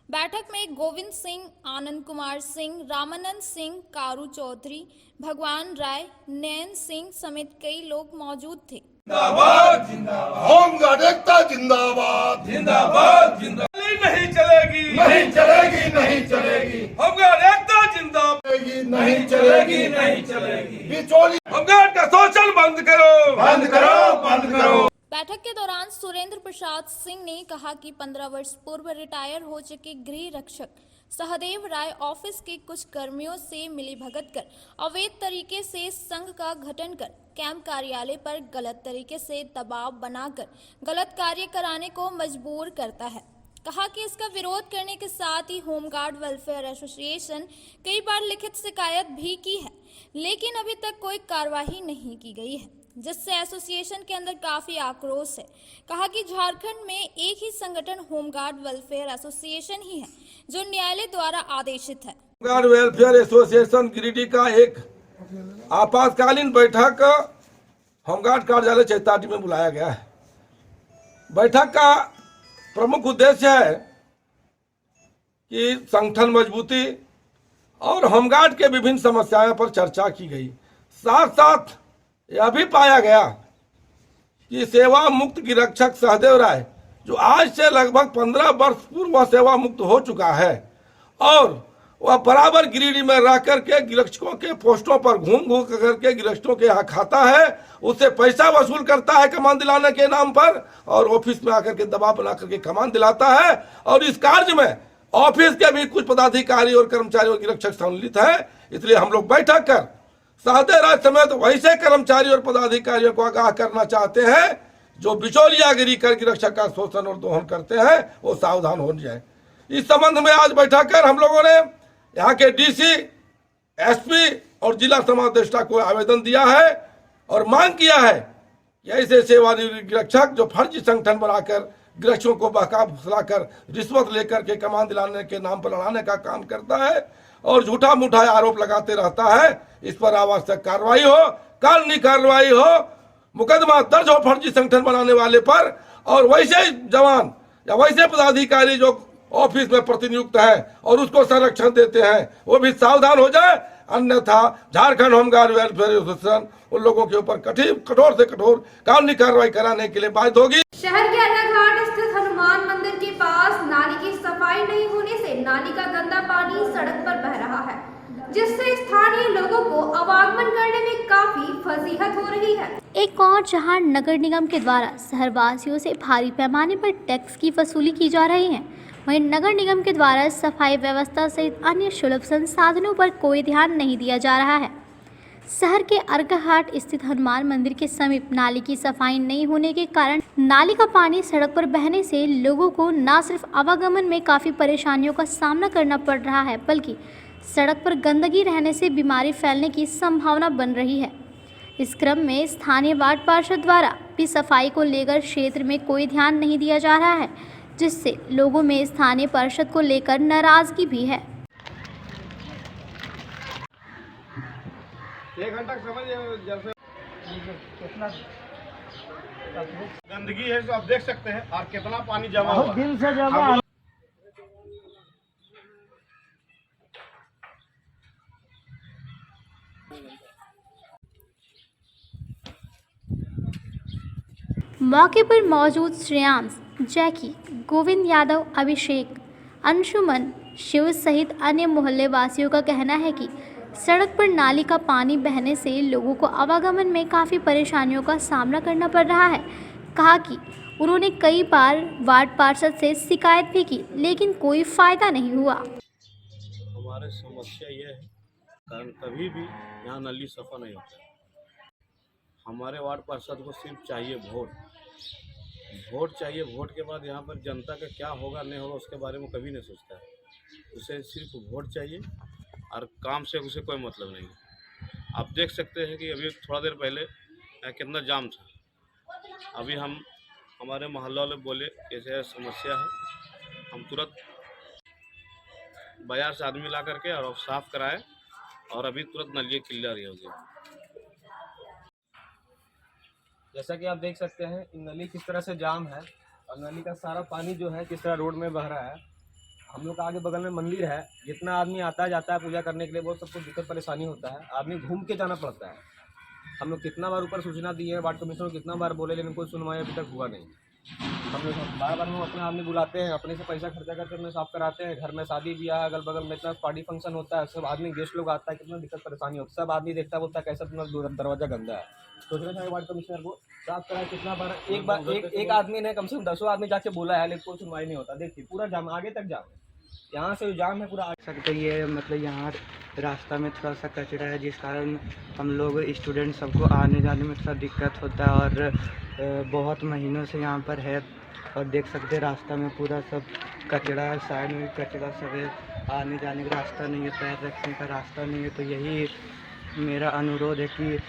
बैठक में गोविंद सिंह, आनंद कुमार सिंह, रामानंद सिंह, कारू चौधरी, भगवान राय, नयन सिंह समेत कई लोग मौजूद थे। जिंदाबाद जिंदाबाद, होमगार्ड एकता जिंदाबाद जिंदाबाद जिंदाबाद। नहीं चलेगी नहीं चलेगी नहीं चलेगी, होमगार्ड एकता जिंदाबाद नहीं चलेगी नहीं चलेगी। बिचौली होमगार्ड का शोषण बंद करो बंद करो बंद करो। बैठक के दौरान सुरेंद्र प्रसाद सिंह ने कहा कि 15 वर्ष पूर्व रिटायर हो चुके गृह रक्षक सहदेव राय ऑफिस के कुछ कर्मियों से मिलीभगत कर अवैध तरीके से संघ का गठन कर कैंप कार्यालय पर गलत तरीके से दबाव बनाकर गलत कार्य कराने को मजबूर करता है। कहा कि इसका विरोध करने के साथ ही होमगार्ड वेलफेयर एसोसिएशन कई बार लिखित शिकायत भी की है, लेकिन अभी तक कोई कार्रवाई नहीं की गई है, जिससे एसोसिएशन के अंदर काफी आक्रोश है। कहा कि झारखंड में एक ही संगठन होमगार्ड वेलफेयर एसोसिएशन ही है जो न्यायालय द्वारा आदेशित है। होमगार्ड वेलफेयर एसोसिएशन गिरिडीह का एक आपातकालीन बैठक होमगार्ड कार्यालय चैताटी में बुलाया गया है। बैठक का प्रमुख उद्देश्य है कि संगठन मजबूती और होमगार्ड के विभिन्न समस्याओं पर चर्चा की गई। साथ साथ यह भी पाया गया कि सेवा मुक्त गिरक्षक सहदेव राय, जो आज से लगभग 15 वर्ष पूर्व वह सेवा मुक्त हो चुका है और वह बराबर गिरिडीह में रह करके गिरक्षकों के पोस्टों पर घूम घूम करके गिरक्षकों के यहाँ खाता है, उससे पैसा वसूल करता है कमान दिलाने के नाम पर, और ऑफिस में आकर के दबाव बना करके कमान दिलाता है। और इस कार्य में ऑफिस के भी कुछ पदाधिकारी और कर्मचारी और गिरक्षक सम्मिलित है। इसलिए हम लोग बैठक कर सहदेव राय समेत वैसे कर्मचारी और पदाधिकारियों को आगाह करना चाहते हैं जो बिचौलियागिरी कर गिरक्षक का शोषण और दोहन करते हैं, वो सावधान हो जाए। इस संबंध में आज बैठक कर हम लोगों ने यहाँ के डीसी, एसपी और जिला समादेष्टा को आवेदन दिया है और मांग किया है कि ऐसे सेवानिवृत्त गिरक्षक जो फर्जी संगठन बनाकर गिरक्षकों को बहका फुसलाकर रिश्वत लेकर के कमान दिलाने के नाम पर लड़ाने का काम करता है और झूठा मूठा आरोप लगाते रहता है, इस पर आवश्यक कार्रवाई हो, कानूनी कार्रवाई हो, मुकदमा दर्ज हो फर्जी संगठन बनाने वाले पर। और वैसे जवान या वैसे पदाधिकारी जो ऑफिस में प्रतिनियुक्त है और उसको संरक्षण देते हैं, वो भी सावधान हो जाए, अन्यथा झारखंड होमगार्ड वेलफेयर एसोसिएशन उन लोगों के ऊपर कठोर से कठोर कानूनी कार्रवाई कराने के लिए बाध्य होगी। शहर के अन्नाघाट स्थित हनुमान मंदिर के पास नाली की सफाई नहीं होने से नाली का गंदा पानी सड़क पर बह रहा है, जिससे स्थानीय लोगों को आवागमन करने में काफी फजीहत हो रही है। एक और जहां नगर निगम के द्वारा शहरवासियों से भारी पैमाने पर टैक्स की वसूली की जा रही है, वहीं नगर निगम के द्वारा सफाई व्यवस्था सहित अन्य सुलभ संसाधनों पर कोई ध्यान नहीं दिया जा रहा है। शहर के अर्घाघाट स्थित हनुमान मंदिर के समीप नाली की सफाई नहीं होने के कारण नाली का पानी सड़क पर बहने से लोगों को न सिर्फ आवागमन में काफ़ी परेशानियों का सामना करना पड़ रहा है, बल्कि सड़क पर गंदगी रहने से बीमारी फैलने की संभावना बन रही है। इस क्रम में स्थानीय वार्ड पार्षद द्वारा भी सफाई को लेकर क्षेत्र में कोई ध्यान नहीं दिया जा रहा है, जिससे लोगों में स्थानीय पार्षद को लेकर नाराजगी भी है। 1 घंटा समझ जैसे गंदगी है, तो आप देख सकते हैं और कितना पानी जमा हुआ दिन से जमा। मौके पर मौजूद श्रेयांश, जैकी, गोविंद यादव, अभिषेक, अंशुमन, शिव सहित अन्य मोहल्ले वासियों का कहना है कि सड़क पर नाली का पानी बहने से लोगों को आवागमन में काफ़ी परेशानियों का सामना करना पड़ रहा है। कहा कि उन्होंने कई बार वार्ड पार्षद से शिकायत भी की, लेकिन कोई फायदा नहीं हुआ। हमारे समस्या यह है कारण कभी भी यहाँ नली सफा नहीं होता है। हमारे वार्ड पार्षद को सिर्फ चाहिए वोट चाहिए। वोट के बाद यहाँ पर जनता का क्या होगा नहीं होगा उसके बारे में कभी नहीं सोचता है। उसे सिर्फ वोट चाहिए और काम से उसे कोई मतलब नहीं। आप देख सकते हैं कि अभी थोड़ा देर पहले यहाँ कितना जाम था। अभी हमारे मोहल्ले वाले बोले ऐसे समस्या है, हम तुरंत बाजार से आदमी ला करके और साफ कराए और अभी तुरंत नलियाँ क्लियर हो गई। जैसा कि आप देख सकते हैं नली किस तरह से जाम है और नली का सारा पानी जो है किस तरह रोड में बह रहा है। हम लोग का आगे बगल में मंदिर है, जितना आदमी आता है जाता है पूजा करने के लिए वो सबको दिक्कत परेशानी होता है, आदमी घूम के जाना पड़ता है। हम लोग कितना बार ऊपर सूचना दिए हैं, वार्ड कमिश्नर को कितना बार बोले, लेकिन कोई सुनवाई अभी तक हुआ नहीं। हम लोग बार बार हम अपने आदमी बुलाते हैं, अपने से पैसा खर्चा करके अपने साफ कराते हैं। घर में शादी ब्याह अगल बगल में इतना पार्टी फंक्शन होता है, सब आदमी गेस्ट लोग आता है, कितना दिक्कत परेशानी होती है। सब आदमी देखता बोलता है कैसा तुम्हारा दरवाजा गंदा है। सोच रहे थे वार्ड कमिश्नर को साफ कराए, कितना बार एक आदमी ने कम से कम 10 आदमी जाके बोला है, लेकिन कोई सुनवाई नहीं होता। देखिए पूरा जाम आगे तक जाम है, यहाँ से जाम है पूरा सकते। ये मतलब यहाँ रास्ता में थोड़ा सा कचरा है, जिस कारण हम लोग स्टूडेंट सबको आने जाने में थोड़ा दिक्कत होता है और बहुत महीनों से यहाँ पर है। और देख सकते हैं रास्ता में पूरा सब कचरा है, साइड में भी कचरा सब है, आने जाने का रास्ता नहीं है, पैर रखने का रास्ता नहीं है। तो यही मेरा अनुरोध है कि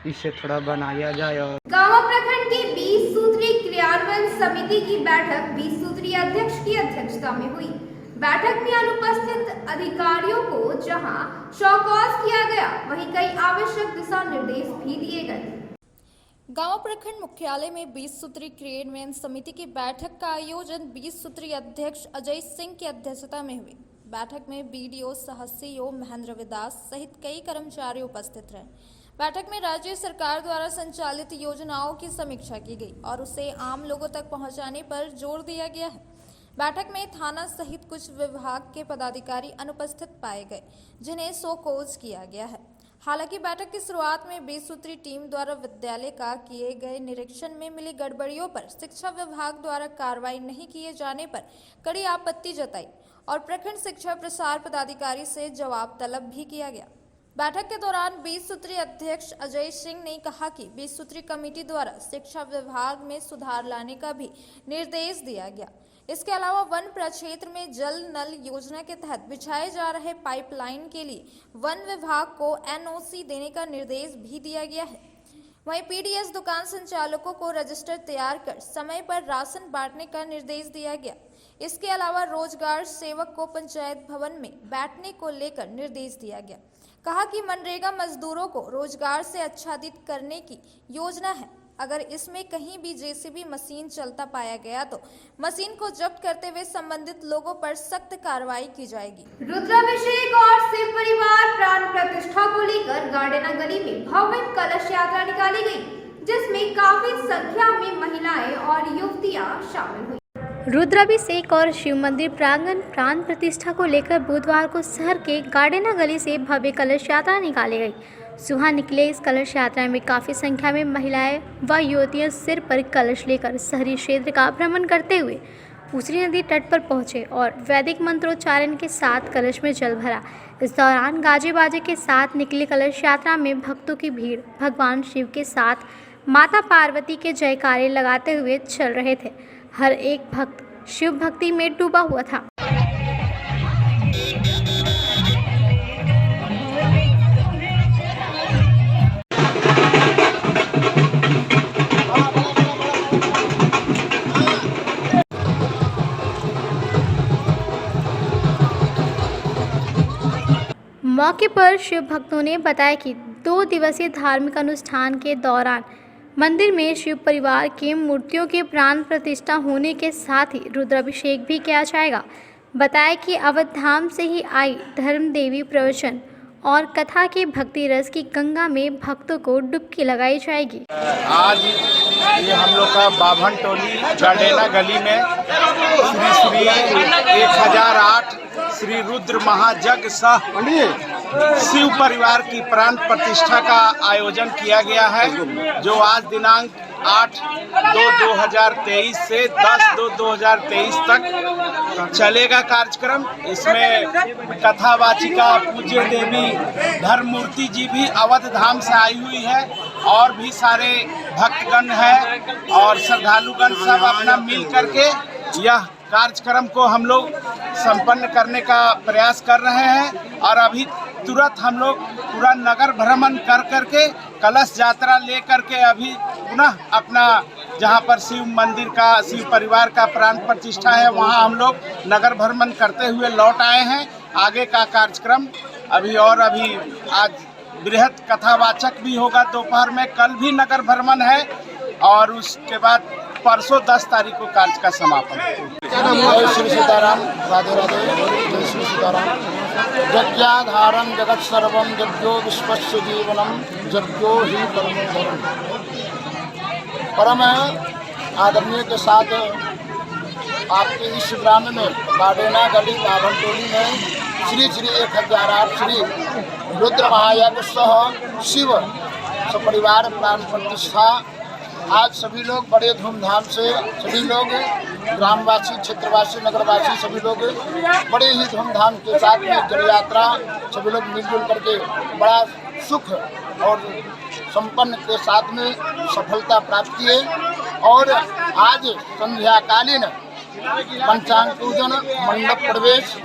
इसे थोड़ा बनाया जाए। और गाँव प्रखंड की 20 सूत्री क्रियान्वयन समिति की बैठक 20 सूत्रीय अध्यक्ष की अध्यक्षता में हुई। बैठक में अनुपस्थित अधिकारियों को जहां शौकौज किया गया, वहीं कई आवश्यक दिशा निर्देश भी दिए गए। गांव प्रखंड मुख्यालय में 20 सूत्री क्रियान्वयन समिति की बैठक का आयोजन 20 सूत्री अध्यक्ष अजय सिंह की अध्यक्षता में हुई। बैठक में बीडीओ सह सीईओ महेंद्र विदास सहित कई कर्मचारी उपस्थित रहे। बैठक में राज्य सरकार द्वारा संचालित योजनाओं की समीक्षा की गई और उसे आम लोगों तक पहुंचाने पर जोर दिया गया है। बैठक में थाना सहित कुछ विभाग के पदाधिकारी अनुपस्थित पाए गए, जिन्हें शोकॉज किया गया है। हालांकि बैठक की शुरुआत में 20 सूत्री टीम द्वारा विद्यालय का किए गए निरीक्षण में मिली गड़बड़ियों पर शिक्षा विभाग द्वारा कार्रवाई नहीं किए जाने पर कड़ी आपत्ति जताई और प्रखंड शिक्षा प्रसार पदाधिकारी से जवाब तलब भी किया गया। बैठक के दौरान 20 सूत्री अध्यक्ष अजय सिंह ने कहा कि 20 सूत्री कमेटी द्वारा शिक्षा विभाग में सुधार लाने का भी निर्देश दिया गया। इसके अलावा वन प्रक्षेत्र में जल नल योजना के तहत बिछाए जा रहे पाइपलाइन के लिए वन विभाग को एनओसी देने का निर्देश भी दिया गया है। वहीं पीडीएस दुकान संचालकों को रजिस्टर तैयार कर समय पर राशन बांटने का निर्देश दिया गया। इसके अलावा रोजगार सेवक को पंचायत भवन में बैठने को लेकर निर्देश दिया गया। कहा कि मनरेगा मजदूरों को रोजगार से आच्छादित करने की योजना है। अगर इसमें कहीं भी जेसीबी मशीन चलता पाया गया तो मशीन को जब्त करते हुए संबंधित लोगों पर सख्त कार्रवाई की जाएगी। रुद्राभिषेक और शिव परिवार प्राण प्रतिष्ठा को लेकर गार्डेना गली में भव्य कलश यात्रा निकाली गई, जिसमें काफी संख्या में महिलाएं और युवतियां शामिल हुई। रुद्राभिषेक और शिव मंदिर प्रांगण प्राण प्रतिष्ठा को लेकर बुधवार को शहर के गार्डेना गली से भव्य कलश यात्रा निकाली गई। सुबह निकले इस कलश यात्रा में काफ़ी संख्या में महिलाएं व युवतियां सिर पर कलश लेकर शहरी क्षेत्र का भ्रमण करते हुए उचरी नदी तट पर पहुंचे और वैदिक मंत्रोच्चारण के साथ कलश में जल भरा। इस दौरान गाजे बाजे के साथ निकली कलश यात्रा में भक्तों की भीड़ भगवान शिव के साथ माता पार्वती के जयकारे लगाते हुए चल रहे थे। हर एक भक्त शिव भक्ति में डूबा हुआ था। मौके पर शिव भक्तों ने बताया कि 2 दिवसीय धार्मिक अनुष्ठान के दौरान मंदिर में शिव परिवार की मूर्तियों के प्राण प्रतिष्ठा होने के साथ ही रुद्राभिषेक भी किया जाएगा। बताया कि अवध धाम से ही आई धर्म देवी प्रवचन और कथा के भक्ति रस की गंगा में भक्तों को डुबकी लगाई जाएगी। आज ये हम लोग का बाभन टोली गार्डेना गली में श्री 1008 श्री रुद्र महायज्ञ सह शिव परिवार की प्राण प्रतिष्ठा का आयोजन किया गया है, जो आज दिनांक 8/2/2023 से 10/2/2023 तक चलेगा कार्यक्रम। इसमें कथावाचिका पूज्य देवी धर्ममूर्ति जी भी अवध धाम से आई हुई है और भी सारे भक्तगण हैं और श्रद्धालुगण सब अपना मिल करके यह कार्यक्रम को हम लोग संपन्न करने का प्रयास कर रहे हैं। और अभी तुरंत हम लोग पूरा नगर भ्रमण कर करके कलश यात्रा ले करके अभी पुनः अपना जहां पर शिव मंदिर का, शिव परिवार का प्राण प्रतिष्ठा है, वहां हम लोग नगर भ्रमण करते हुए लौट आए हैं। आगे का कार्यक्रम अभी आज बृहद कथावाचक भी होगा दोपहर में, कल भी नगर भ्रमण है और उसके बाद परसों 10 तारीख को कार्य का समापन है। जय श्री सीताराम, राधे राधे, जय श्री सीताराम। यज्ञाधारम जगत सर्वम यज्ञो विश्वस्य जीवनम यज्ञो ही परमो धर्म। परम आदरणीय के साथ आपके इस ग्राम में गाडेना गली बाभन टोली में श्री 1008 श्री रुद्र महायज्ञ सह शिव सपरिवार प्राण प्रतिष्ठा आज सभी लोग बड़े धूमधाम से, सभी लोग ग्रामवासी, क्षेत्रवासी, नगरवासी सभी लोग बड़े ही धूमधाम के साथ में जल यात्रा सभी लोग मिलजुल करके बड़ा सुख और संपन्न के साथ में सफलता प्राप्त किए। और आज संध्याकालीन पंचांग पूजन, मंडप प्रवेश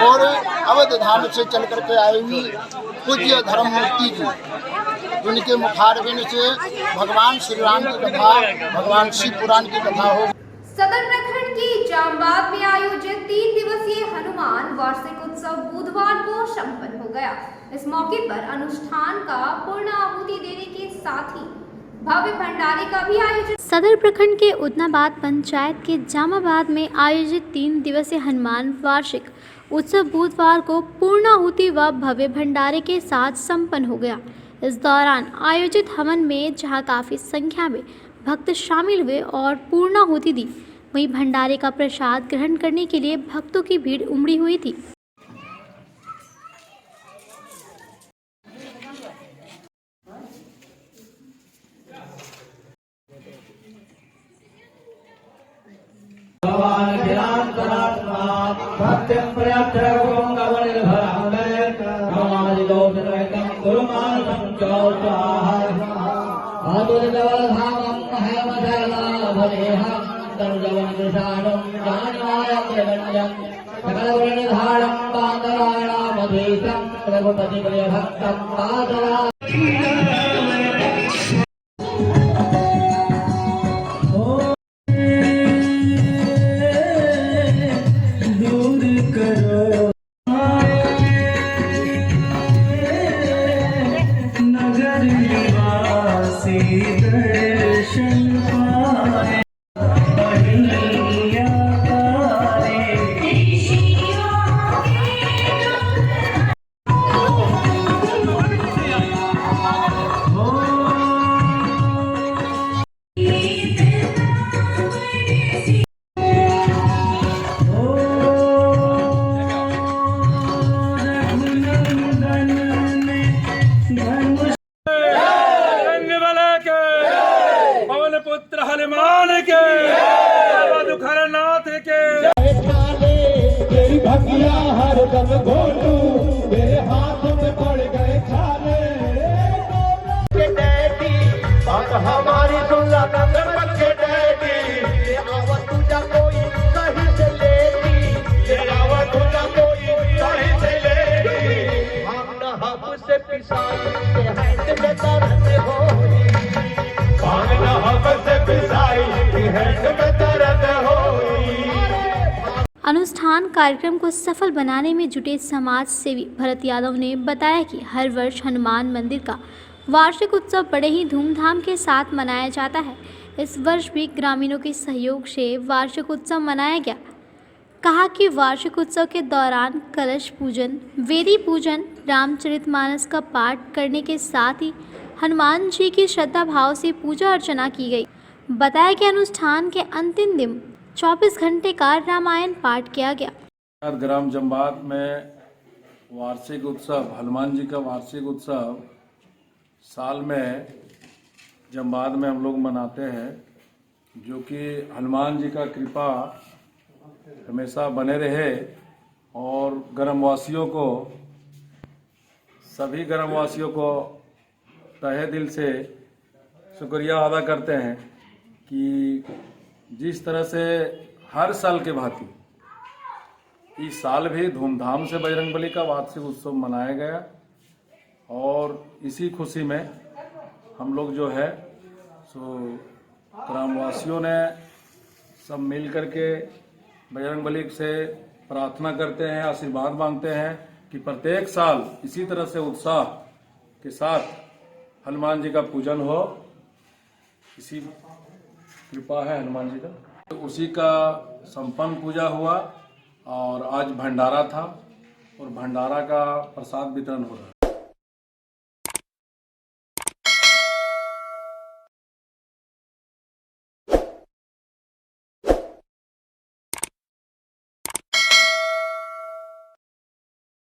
और अवध धाम से चल करके आई हुई पूज्य धर्ममूर्ति जी, उनके मुखारबिंद से भगवान श्री राम की कथा, भगवान शिव पुराण की कथा हो। सदर प्रखंड की जामबाग में आयोजित 3 दिवसीय हनुमान वार्षिक उत्सव बुधवार को संपन्न हो गया। इस मौके पर अनुष्ठान का पूर्ण आहुति देने के साथ ही भव्य भंडारे का भी आयोजन। सदर प्रखंड के उदनाबाद पंचायत के जामाबाद में आयोजित 3 दिवसीय हनुमान वार्षिक उत्सव बुधवार को पूर्णाहुति व भव्य भंडारे के साथ संपन्न हो गया। इस दौरान आयोजित हवन में जहां काफ़ी संख्या में भक्त शामिल हुए और पूर्णाहुति दी, वहीं भंडारे का प्रसाद ग्रहण करने के लिए भक्तों की भीड़ उमड़ी हुई थी। अनुष्ठान कार्यक्रम को सफल बनाने में जुटे समाज सेवी भरत यादव ने बताया कि हर वर्ष हनुमान मंदिर का वार्षिक उत्सव बड़े ही धूमधाम के साथ मनाया जाता है। इस वर्ष भी ग्रामीणों के सहयोग से वार्षिक उत्सव मनाया गया। कहा कि वार्षिक उत्सव के दौरान कलश पूजन, वेदी पूजन, रामचरितमानस का पाठ करने के साथ ही हनुमान जी की श्रद्धा भाव से पूजा अर्चना की गई। बताया कि अनुष्ठान के अंतिम दिन 24 घंटे का रामायण पाठ किया गया। ग्राम जमबाग में वार्षिक उत्सव, हनुमान जी का वार्षिक उत्सव साल में जमात में हम लोग मनाते हैं, जो कि हनुमान जी का कृपा हमेशा बने रहे और ग्रामवासियों को, सभी ग्रामवासियों को तहे दिल से शुक्रिया अदा करते हैं कि जिस तरह से हर साल के भांति इस साल भी धूमधाम से बजरंगबली का वार्षिक उत्सव मनाया गया और इसी खुशी में हम लोग जो है सो ग्रामवासियों ने सब मिल करके बजरंगबली से प्रार्थना करते हैं, आशीर्वाद मांगते हैं कि प्रत्येक साल इसी तरह से उत्साह के साथ हनुमान जी का पूजन हो। इसी कृपा है हनुमान जी का। तो उसी का संपन्न पूजा हुआ और आज भंडारा था और भंडारा का प्रसाद वितरण हो रहा है।